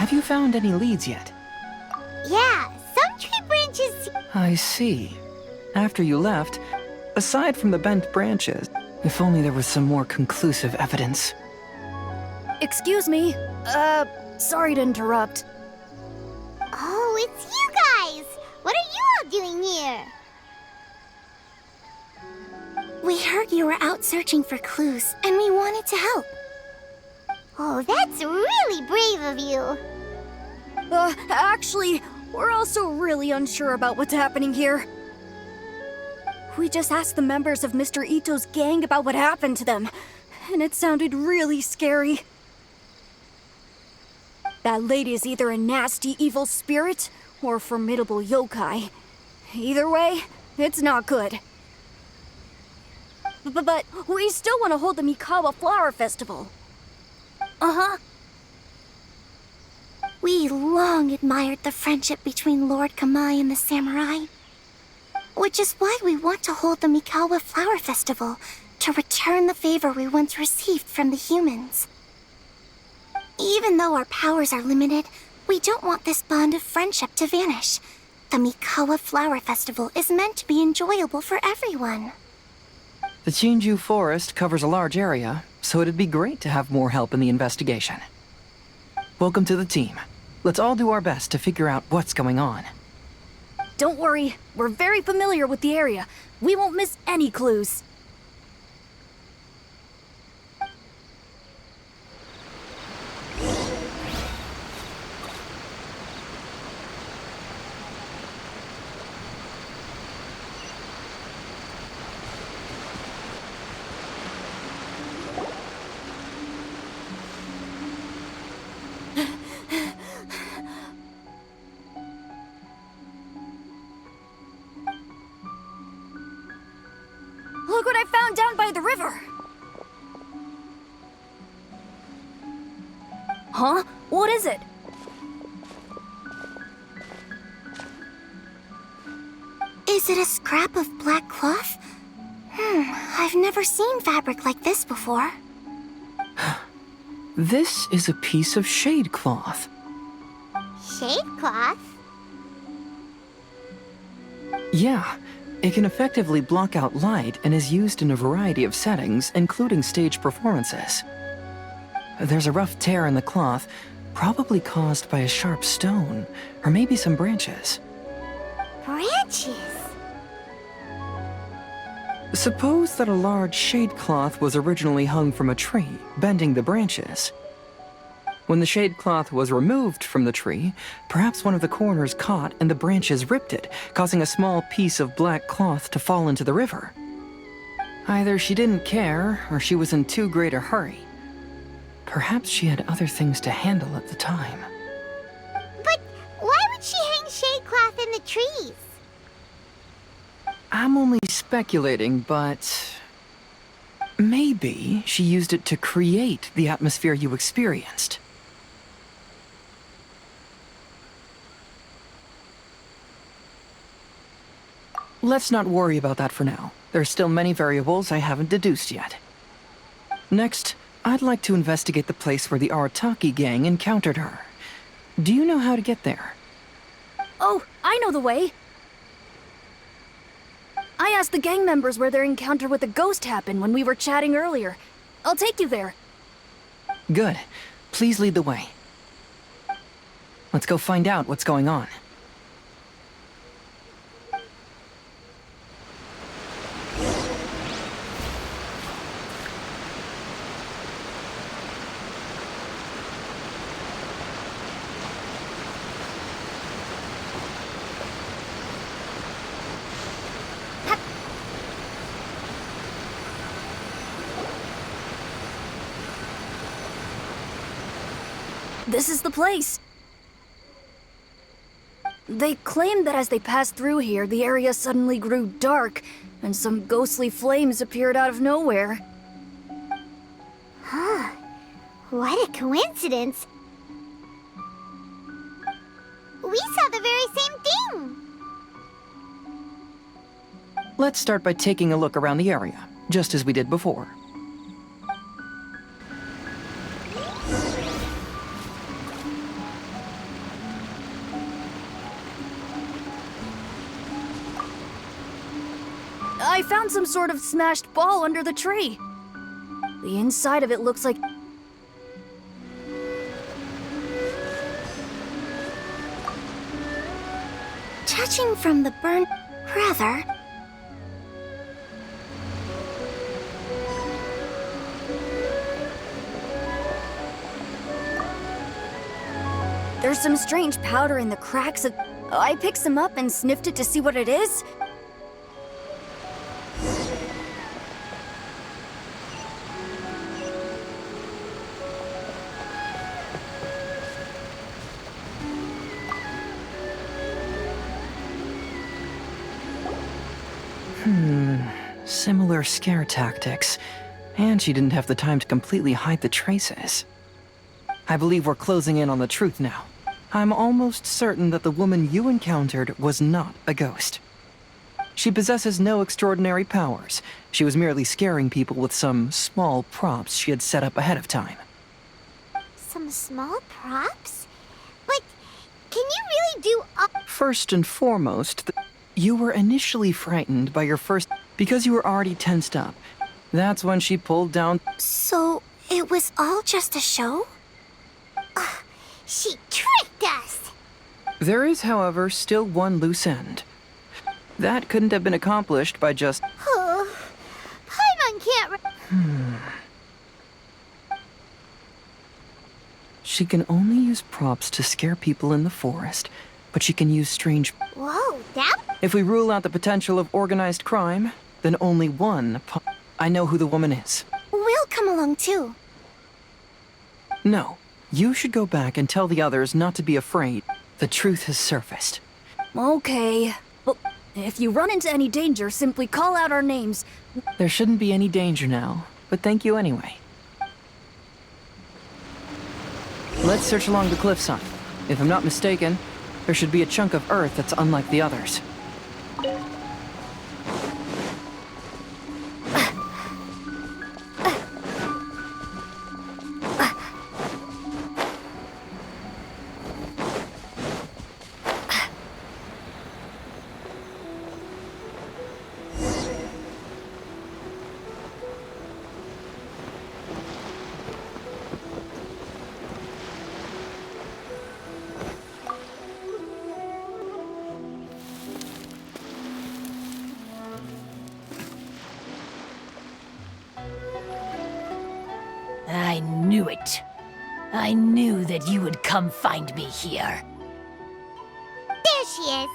Have you found any leads yet? Yeah, some tree branches... I see. After you left, aside from the bent branches, if only there was some more conclusive evidence. Excuse me. Sorry to interrupt. Oh, it's you guys! What are you all doing here? We heard you were out searching for clues, and we wanted to help. Oh, that's really brave of you. Actually, we're also really unsure about what's happening here. We just asked the members of Mr. Ito's gang about what happened to them, and it sounded really scary. That lady is either a nasty evil spirit or a formidable yokai. Either way, it's not good. But we still want to hold the Mikawa Flower Festival. Uh-huh. We long admired the friendship between Lord Kamai and the samurai. Which is why we want to hold the Mikawa Flower Festival, to return the favor we once received from the humans. Even though our powers are limited, we don't want this bond of friendship to vanish. The Mikawa Flower Festival is meant to be enjoyable for everyone. The Chinju Forest covers a large area, so it'd be great to have more help in the investigation. Welcome to the team. Let's all do our best to figure out what's going on. Don't worry, we're very familiar with the area. We won't miss any clues. Look what I found down by the river! Huh? What is it? Is it a scrap of black cloth? I've never seen fabric like this before. This is a piece of shade cloth. Shade cloth? Yeah, it can effectively block out light and is used in a variety of settings, including stage performances. There's a rough tear in the cloth, probably caused by a sharp stone, or maybe some branches. Branches? Suppose that a large shade cloth was originally hung from a tree, bending the branches. When the shade cloth was removed from the tree, perhaps one of the corners caught and the branches ripped it, causing a small piece of black cloth to fall into the river. Either she didn't care, or she was in too great a hurry. Perhaps she had other things to handle at the time. But why would she hang shade cloth in the trees? I'm only speculating, but maybe she used it to create the atmosphere you experienced. Let's not worry about that for now. There's still many variables I haven't deduced yet. Next, I'd like to investigate the place where the Arataki gang encountered her. Do you know how to get there? Oh, I know the way. I asked the gang members where their encounter with the ghost happened when we were chatting earlier. I'll take you there. Good. Please lead the way. Let's go find out what's going on. This is the place. They claimed that as they passed through here, the area suddenly grew dark, and some ghostly flames appeared out of nowhere. Huh. What a coincidence. We saw the very same thing. Let's start by taking a look around the area, just as we did before. I found some sort of smashed ball under the tree. The inside of it looks like... Judging from the burn... rather... There's some strange powder in the cracks of... I picked some up and sniffed it to see what it is. Similar scare tactics. And she didn't have the time to completely hide the traces. I believe we're closing in on the truth now. I'm almost certain that the woman you encountered was not a ghost. She possesses no extraordinary powers. She was merely scaring people with some small props she had set up ahead of time. Some small props? But can you really do all... First and foremost, you were initially frightened by your first... because you were already tensed up. That's when she pulled down... So, it was all just a show? She tricked us! There is, however, still one loose end. That couldn't have been accomplished by just... Paimon can't... She can only use props to scare people in the forest, but she can use strange... Whoa, that... If we rule out the potential of organized crime, then only one... I know who the woman is. We'll come along too. No. You should go back and tell the others not to be afraid. The truth has surfaced. Okay. But if you run into any danger, simply call out our names. There shouldn't be any danger now, but thank you anyway. Let's search along the cliffside. If I'm not mistaken, there should be a chunk of earth that's unlike the others. I knew it. I knew that you would come find me here. There she is!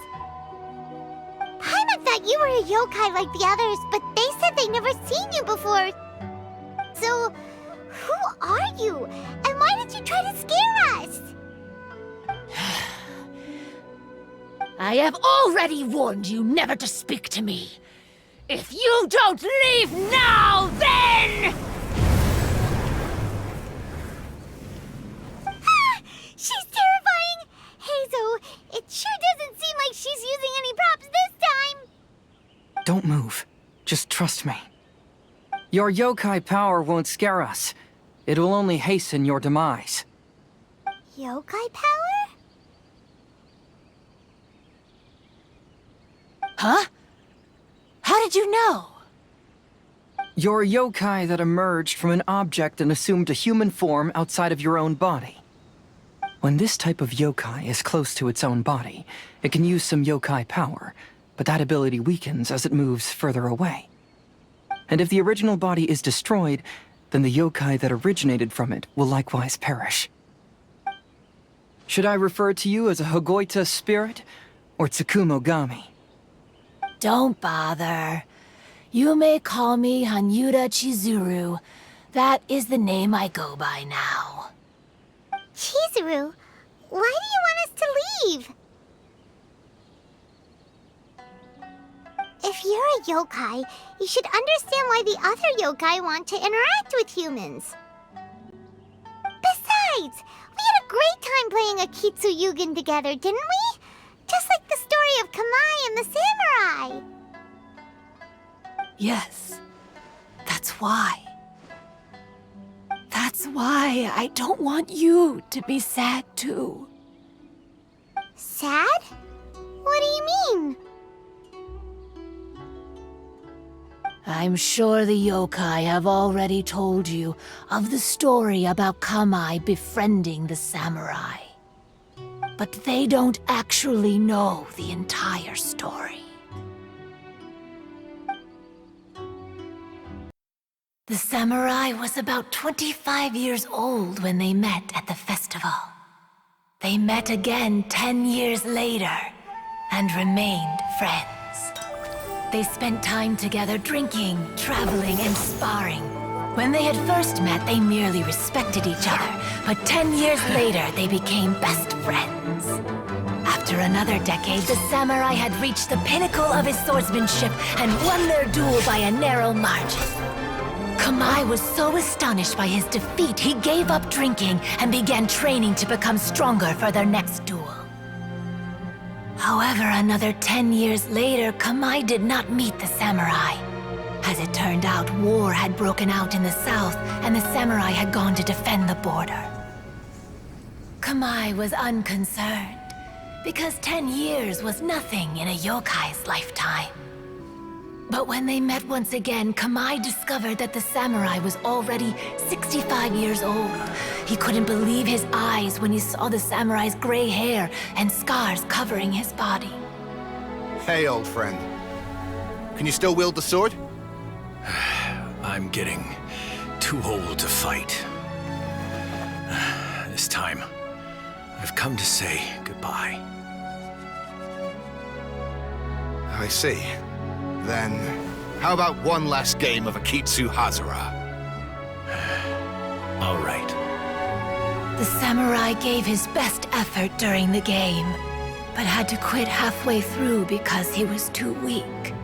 Paimon thought you were a yokai like the others, but they said they never seen you before. So, who are you? And why did you try to scare us? I have already warned you never to speak to me. If you don't leave now, then... She's terrifying! Hazel, it sure doesn't seem like she's using any props this time! Don't move. Just trust me. Your yokai power won't scare us. It will only hasten your demise. Yokai power? Huh? How did you know? You're a yokai that emerged from an object and assumed a human form outside of your own body. When this type of yokai is close to its own body, it can use some yokai power, but that ability weakens as it moves further away. And if the original body is destroyed, then the yokai that originated from it will likewise perish. Should I refer to you as a Hogoita spirit or Tsukumogami? Don't bother. You may call me Hanyuda Chizuru. That is the name I go by now. Chizuru, why do you want us to leave? If you're a yokai, you should understand why the other yokai want to interact with humans. Besides, we had a great time playing Akitsu Yugen together, didn't we? Just like the story of Kamai and the samurai. Yes. That's why. That's why I don't want you to be sad too. Sad? What do you mean? I'm sure the yokai have already told you of the story about Kamai befriending the samurai. But they don't actually know the entire story. The samurai was about 25 years old when they met at the festival. They met again 10 years later and remained friends. They spent time together drinking, traveling, and sparring. When they had first met, they merely respected each other, but 10 years later, they became best friends. After another decade, the samurai had reached the pinnacle of his swordsmanship and won their duel by a narrow margin. Kamai was so astonished by his defeat, he gave up drinking and began training to become stronger for their next duel. However, another 10 years later, Kamai did not meet the samurai. As it turned out, war had broken out in the south, and the samurai had gone to defend the border. Kamai was unconcerned, because 10 years was nothing in a yokai's lifetime. But when they met once again, Kamai discovered that the samurai was already 65 years old. He couldn't believe his eyes when he saw the samurai's gray hair and scars covering his body. Hey, old friend. Can you still wield the sword? I'm getting too old to fight. This time, I've come to say goodbye. I see. Then, how about one last game of Akitsu Hazara? All right. The samurai gave his best effort during the game, but had to quit halfway through because he was too weak.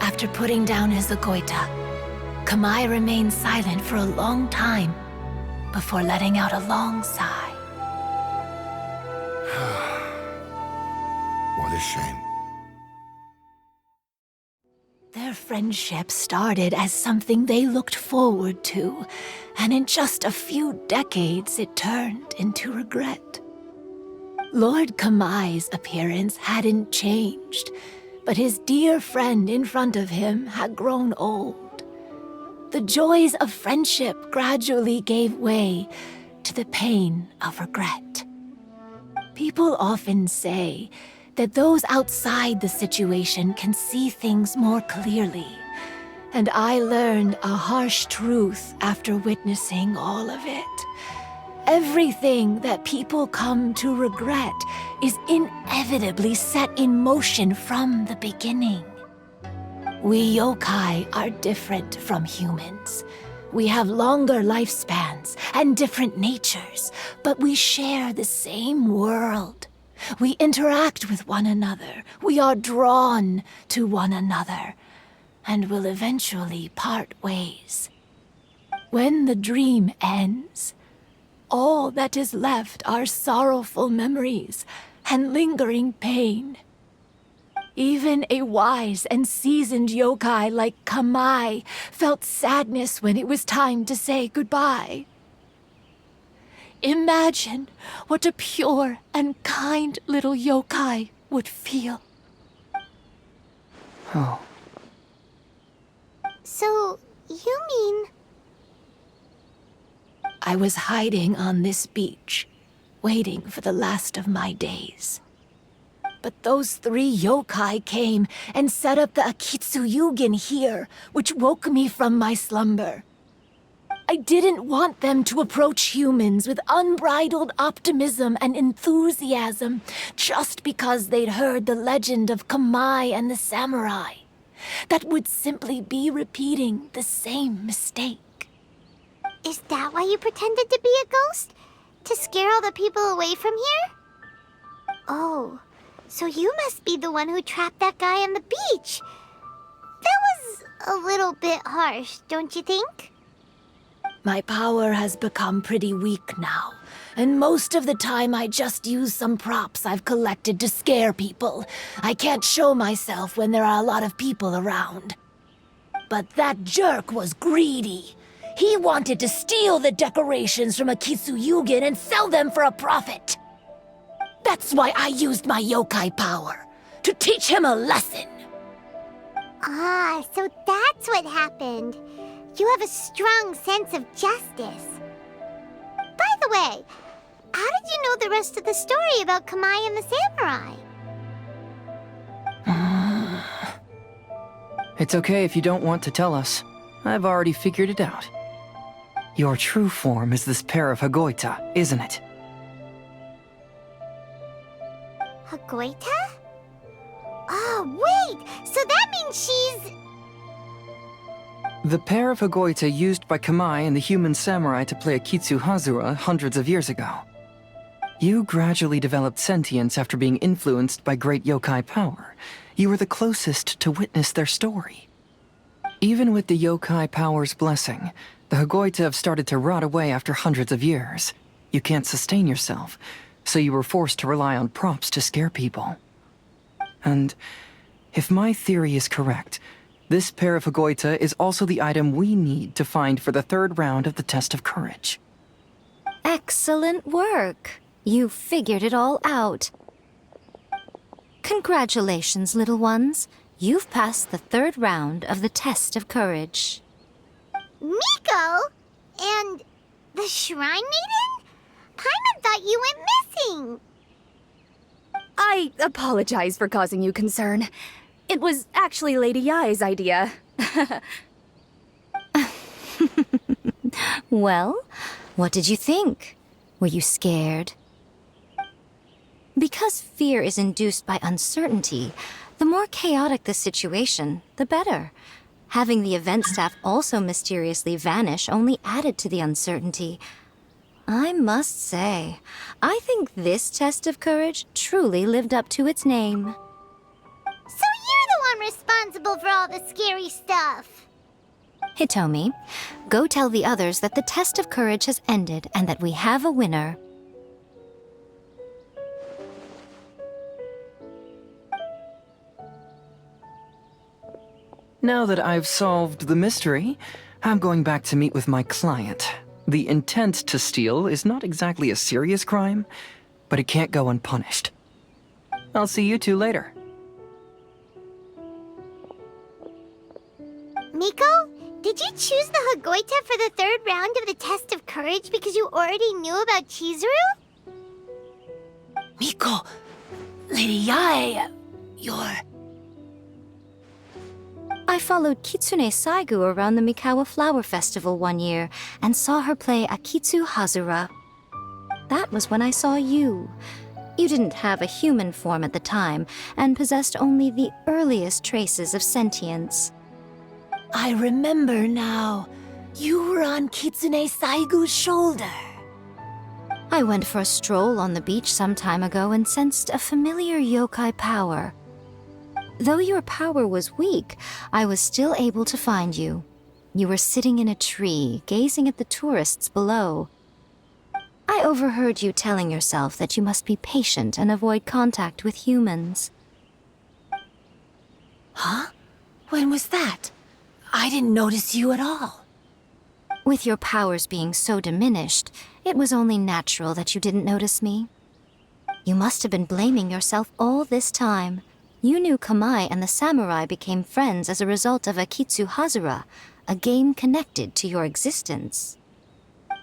After putting down his agoita, Kamai remained silent for a long time before letting out a long sigh. What a shame. Their friendship started as something they looked forward to, and in just a few decades it turned into regret. Lord Kamai's appearance hadn't changed, but his dear friend in front of him had grown old. The joys of friendship gradually gave way to the pain of regret. People often say that those outside the situation can see things more clearly. And I learned a harsh truth after witnessing all of it. Everything that people come to regret is inevitably set in motion from the beginning. We yokai are different from humans. We have longer lifespans and different natures, but we share the same world. We interact with one another, we are drawn to one another, and will eventually part ways. When the dream ends, all that is left are sorrowful memories and lingering pain. Even a wise and seasoned yokai like Kamai felt sadness when it was time to say goodbye. Imagine what a pure and kind little yokai would feel. Oh. So, you mean... I was hiding on this beach, waiting for the last of my days. But those 3 yokai came and set up the Akitsu Yugen here, which woke me from my slumber. I didn't want them to approach humans with unbridled optimism and enthusiasm just because they'd heard the legend of Kamai and the samurai. That would simply be repeating the same mistake. Is that why you pretended to be a ghost? To scare all the people away from here? Oh, so you must be the one who trapped that guy on the beach. That was a little bit harsh, don't you think? My power has become pretty weak now, and most of the time I just use some props I've collected to scare people. I can't show myself when there are a lot of people around. But that jerk was greedy. He wanted to steal the decorations from Akitsu Yugen and sell them for a profit. That's why I used my yokai power, to teach him a lesson. Ah, so that's what happened. You have a strong sense of justice. By the way, how did you know the rest of the story about Kamai and the samurai? It's okay if you don't want to tell us. I've already figured it out. Your true form is this pair of Hagoita, isn't it? Hagoita? Oh, wait! So that means she's... The pair of Hagoita used by Kamai and the human samurai to play Akitsu Hazura hundreds of years ago. You gradually developed sentience after being influenced by great yokai power. You were the closest to witness their story. Even with the yokai power's blessing, the Hagoita have started to rot away after hundreds of years. You can't sustain yourself, so you were forced to rely on props to scare people. And if my theory is correct, this pair of Hagoita is also the item we need to find for the third round of the test of courage. Excellent work. You figured it all out. Congratulations, little ones. You've passed the third round of the test of courage. Miko? And the Shrine Maiden? Paimon thought you went missing. I apologize for causing you concern. It was actually Lady Yai's idea. Well, what did you think? Were you scared? Because fear is induced by uncertainty, the more chaotic the situation, the better. Having the event staff also mysteriously vanish only added to the uncertainty. I must say, I think this test of courage truly lived up to its name. So you're the one responsible for all the scary stuff. Hitomi, go tell the others that the test of courage has ended and that we have a winner. Now that I've solved the mystery, I'm going back to meet with my client. The intent to steal is not exactly a serious crime, but it can't go unpunished. I'll see you two later. Miko, did you choose the Hagoita for the third round of the test of courage because you already knew about Chizuru? Miko, Lady Yai, you're... I followed Kitsune Saigu around the Mikawa Flower Festival one year and saw her play Akitsu Hazura. That was when I saw you. You didn't have a human form at the time and possessed only the earliest traces of sentience. I remember now. You were on Kitsune Saigu's shoulder. I went for a stroll on the beach some time ago and sensed a familiar yokai power. Though your power was weak, I was still able to find you. You were sitting in a tree, gazing at the tourists below. I overheard you telling yourself that you must be patient and avoid contact with humans. Huh? When was that? I didn't notice you at all. With your powers being so diminished, it was only natural that you didn't notice me. You must have been blaming yourself all this time. You knew Kamai and the samurai became friends as a result of Akitsu Hazura, a game connected to your existence.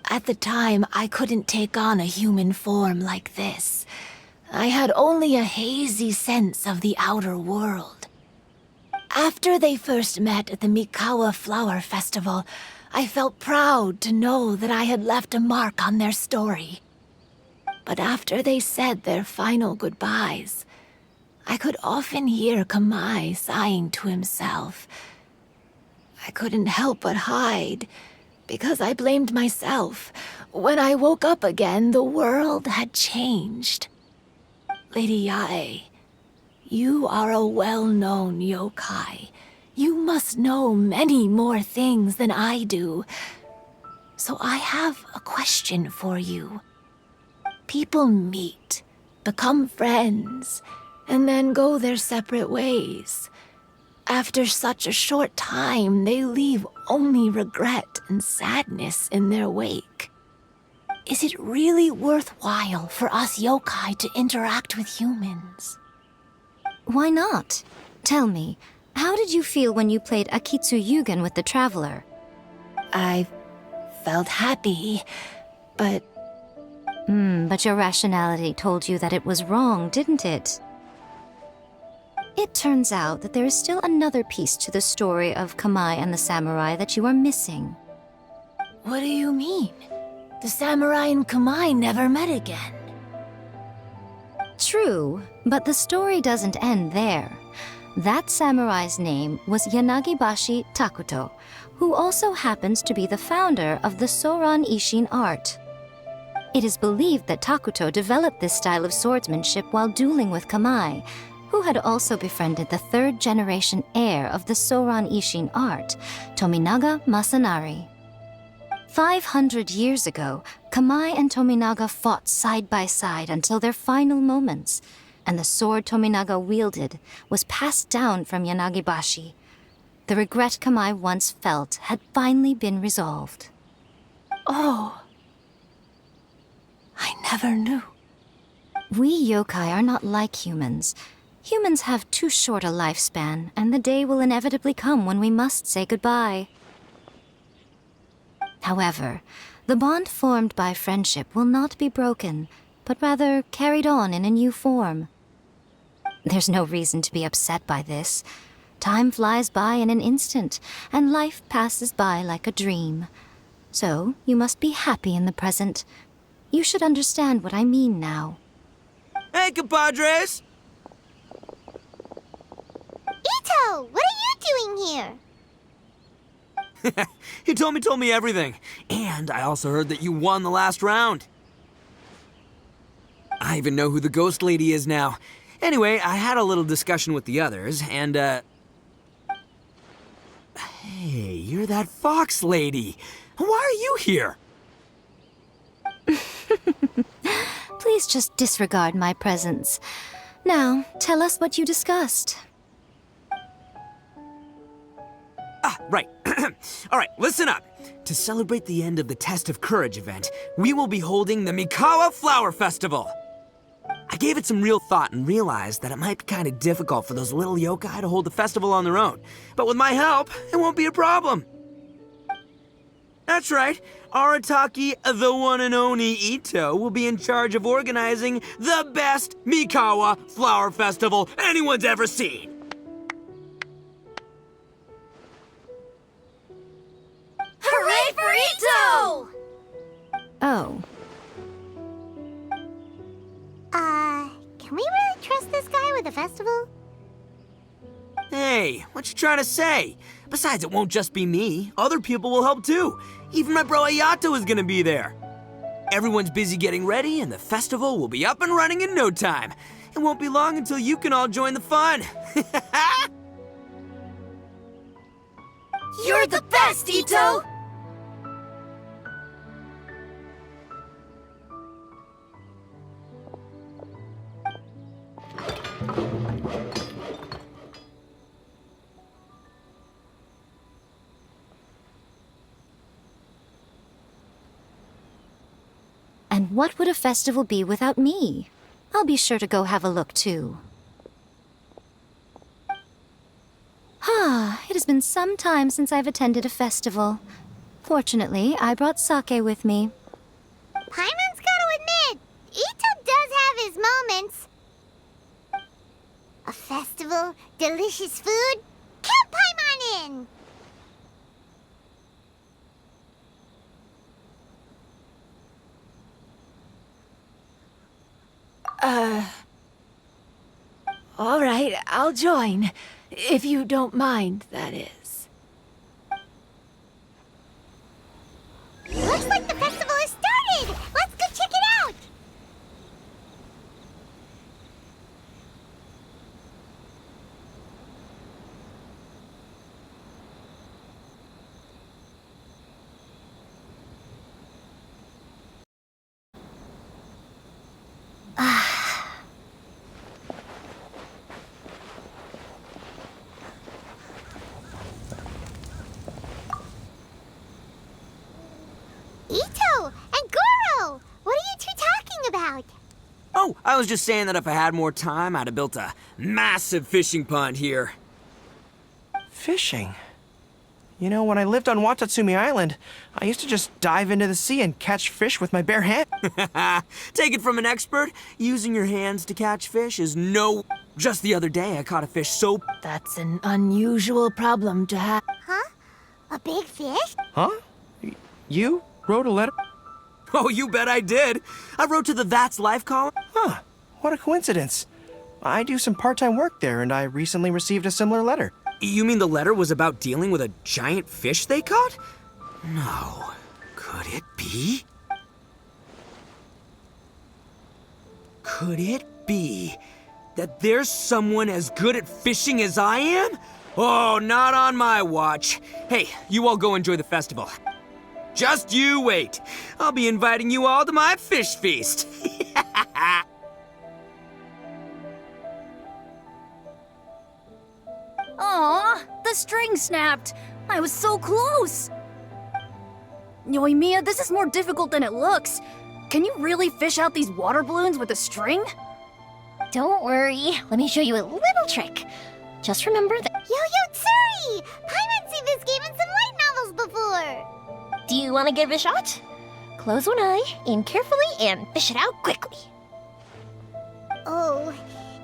At the time, I couldn't take on a human form like this. I had only a hazy sense of the outer world. After they first met at the Mikawa Flower Festival, I felt proud to know that I had left a mark on their story. But after they said their final goodbyes, I could often hear Kamai sighing to himself. I couldn't help but hide, because I blamed myself. When I woke up again, the world had changed. Lady Yai, you are a well-known yokai. You must know many more things than I do. So I have a question for you. People meet, become friends, and then go their separate ways. After such a short time, they leave only regret and sadness in their wake. Is it really worthwhile for us yokai to interact with humans? Why not? Tell me, How did you feel when you played Akitsu Yugen with the Traveler? I felt happy, but... But your rationality told you that it was wrong, didn't it? It turns out that there is still another piece to the story of Kamai and the samurai that you are missing. What do you mean? The samurai and Kamai never met again. True, but the story doesn't end there. That samurai's name was Yanagibashi Takuto, who also happens to be the founder of the Soran Ishin art. It is believed that Takuto developed this style of swordsmanship while dueling with Kamai, who had also befriended the third-generation heir of the Soran Ishin art, Tominaga Masanari. 500 years ago, Kamai and Tominaga fought side by side until their final moments, and the sword Tominaga wielded was passed down from Yanagibashi. The regret Kamai once felt had finally been resolved. Oh. I never knew. We yokai are not like humans. Humans have too short a lifespan, and the day will inevitably come when we must say goodbye. However, the bond formed by friendship will not be broken, but rather carried on in a new form. There's no reason to be upset by this. Time flies by in an instant, and life passes by like a dream. So, you must be happy in the present. You should understand what I mean now. Hey, compadres! Ito, what are you doing here? He told me everything. And I also heard that you won the last round. I even know who the ghost lady is now. Anyway, I had a little discussion with the others, and, Hey, you're that fox lady. Why are you here? Please just disregard my presence. Now, tell us what you discussed. Right. All right, listen up. To celebrate the end of the Test of Courage event, we will be holding the Mikawa Flower Festival. I gave it some real thought and realized that it might be kind of difficult for those little yokai to hold the festival on their own. But with my help, it won't be a problem. That's right. Arataki, the one and only Ito, will be in charge of organizing the best Mikawa Flower Festival anyone's ever seen. Hooray for Ito! Oh. Can we really trust this guy with the festival? Hey, what you trying to say? Besides, it won't just be me. Other people will help too. Even my bro Ayato is gonna be there. Everyone's busy getting ready, and the festival will be up and running in no time. It won't be long until you can all join the fun. You're the best, Ito! And what would a festival be without me? I'll be sure to go have a look, too. It has been some time since I've attended a festival. Fortunately, I brought sake with me. Paimon's gotta admit, Ito does have his moments. A festival, delicious food, count Paimon in! All right, I'll join. If you don't mind, that is. Looks like the festival has started! Let's go check it out! Ito and Goro! What are you two talking about? Oh, I was just saying that if I had more time, I'd have built a massive fishing pond here. Fishing. You know, when I lived on Watatsumi Island, I used to just dive into the sea and catch fish with my bare hand. Take it from an expert, using your hands to catch fish is no... Just the other day, I caught a fish so... That's an unusual problem to have. Huh? A big fish? Huh? You wrote a letter? Oh, you bet I did. I wrote to the That's Life column. Huh. What a coincidence. I do some part-time work there, and I recently received a similar letter. You mean the letter was about dealing with a giant fish they caught? No. Could it be? Could it be that there's someone as good at fishing as I am? Oh, not on my watch. Hey, you all go enjoy the festival. Just you wait. I'll be inviting you all to my fish feast. Aw, the string snapped. I was so close. Yoimiya, this is more difficult than it looks. Can you really fish out these water balloons with a string? Don't worry. Let me show you a little trick. Just remember that... Yo-Yo Tsuri! Paimon's seen this game in some light novels before. Do you want to give it a shot? Close one eye, aim carefully, and fish it out quickly. Oh,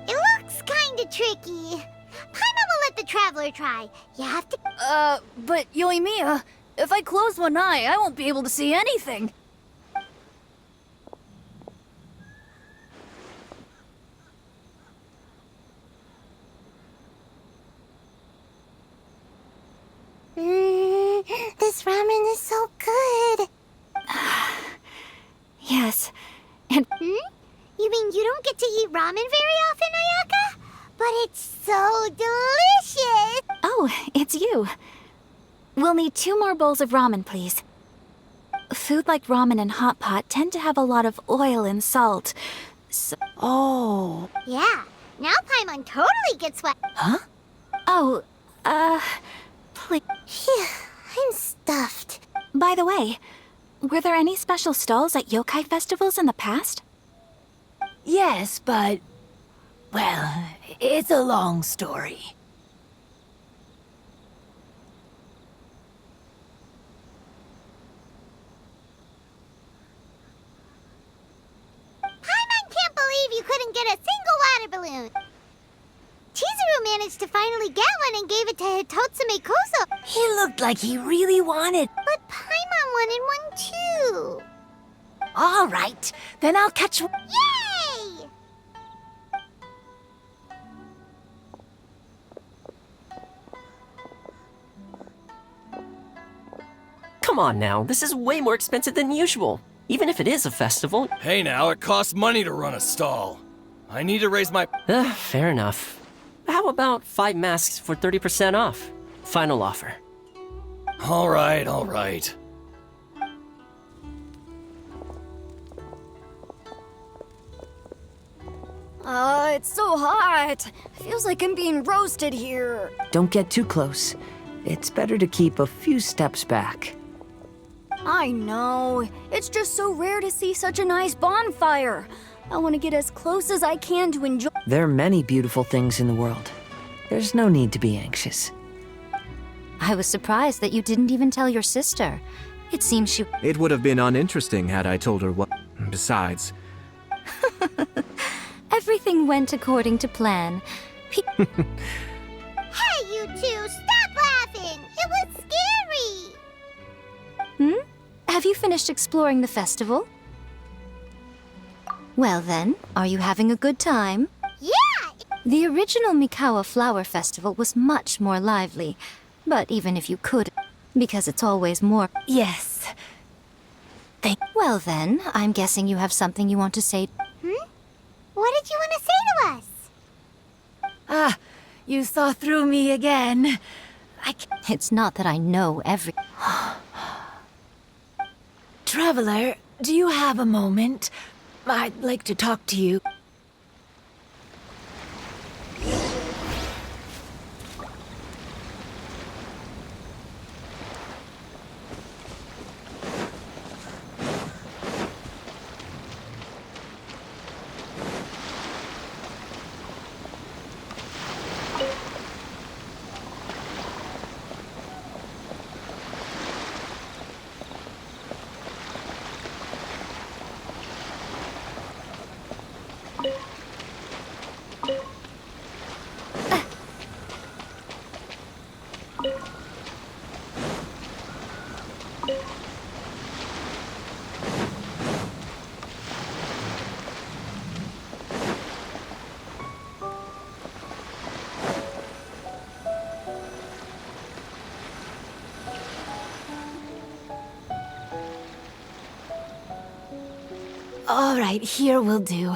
it looks kinda tricky. Paimon will let the traveler try. You have to... But Yoimiya, if I close one eye, I won't be able to see anything. This ramen is so good. Yes, and... You mean you don't get to eat ramen very often, Ayaka? But it's so delicious! Oh, it's you. We'll need 2 more bowls of ramen, please. Food like ramen and hot pot tend to have a lot of oil and salt. So... Oh. Yeah, now Paimon totally gets wet. Huh? Oh, please. Phew, I'm stuffed. By the way, were there any special stalls at yokai festivals in the past? Yes, but... well, it's a long story. Paimon can't believe you couldn't get a single water balloon. Chizuru managed to finally get one and gave it to Hitotsume Koso. He looked like he really wanted... But Paimon wanted one too. All right, then I'll catch... Yay! Come on now, this is way more expensive than usual. Even if it is a festival. Hey now, it costs money to run a stall. I need to raise my... Fair enough. How about 5 masks for 30% off? Final offer. All right, all right. It's so hot. Feels like I'm being roasted here. Don't get too close. It's better to keep a few steps back. I know. It's just so rare to see such a nice bonfire. I want to get as close as I can to enjoy... There are many beautiful things in the world. There's no need to be anxious. I was surprised that you didn't even tell your sister. It seems she... It would have been uninteresting had I told her what... Besides... Everything went according to plan. Hey, you two, stop laughing! It was scary! Have you finished exploring the festival? Well then, are you having a good time? Yeah! The original Mikawa Flower Festival was much more lively. But even if you could, because it's always more... Yes. Well then, I'm guessing you have something you want to say. What did you want to say to us? Ah, you saw through me again. It's not that I know every... Traveler, do you have a moment? I'd like to talk to you. All right, here will do.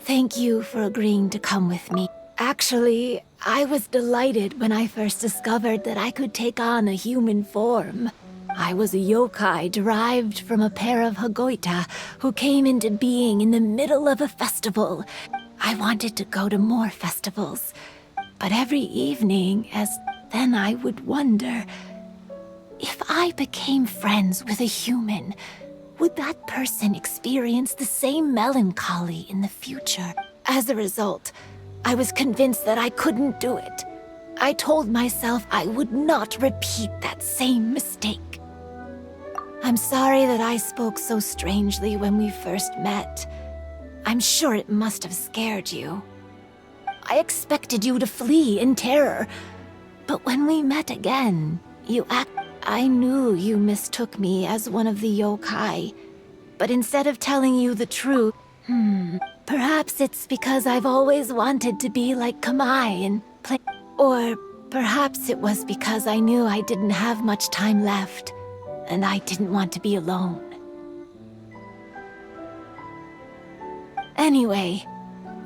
Thank you for agreeing to come with me. Actually, I was delighted when I first discovered that I could take on a human form. I was a yokai derived from a pair of Hagoita who came into being in the middle of a festival. I wanted to go to more festivals, but every evening, then I would wonder, if I became friends with a human, would that person experience the same melancholy in the future? As a result, I was convinced that I couldn't do it. I told myself I would not repeat that same mistake. I'm sorry that I spoke so strangely when we first met. I'm sure it must have scared you. I expected you to flee in terror, but when we met again, I knew you mistook me as one of the yokai, but instead of telling you the truth, perhaps it's because I've always wanted to be like Kamai and play. Or perhaps it was because I knew I didn't have much time left, and I didn't want to be alone. Anyway,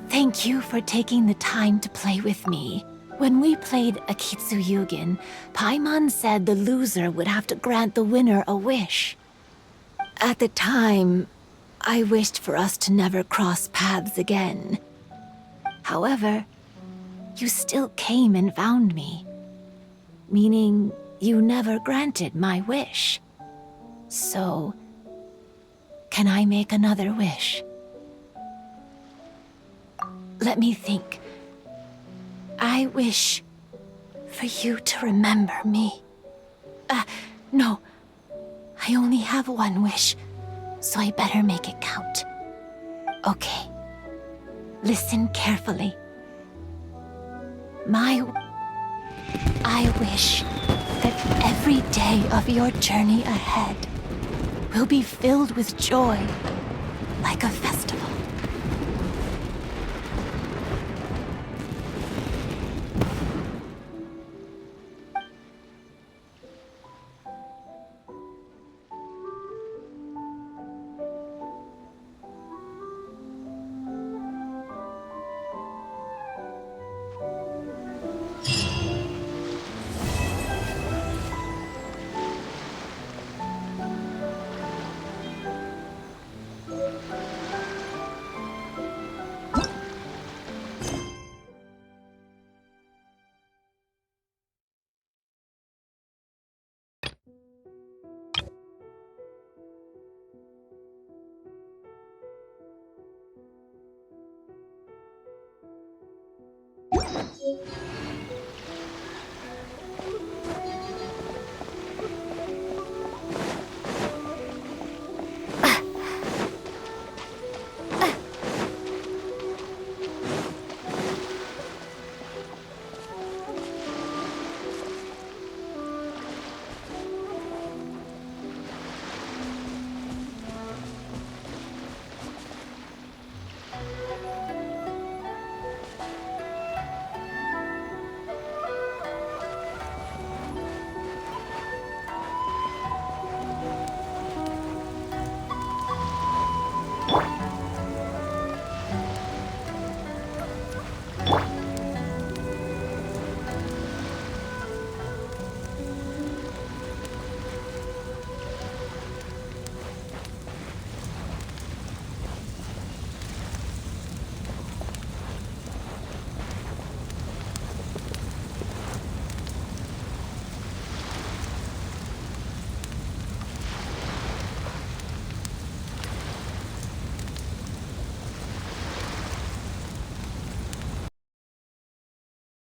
thank you for taking the time to play with me. When we played Akitsu Yugen, Paimon said the loser would have to grant the winner a wish. At the time, I wished for us to never cross paths again. However, you still came and found me, meaning you never granted my wish. So, can I make another wish? Let me think. I wish for you to remember me. No. I only have one wish, so I better make it count. Okay. Listen carefully. I wish that every day of your journey ahead will be filled with joy, like a festival.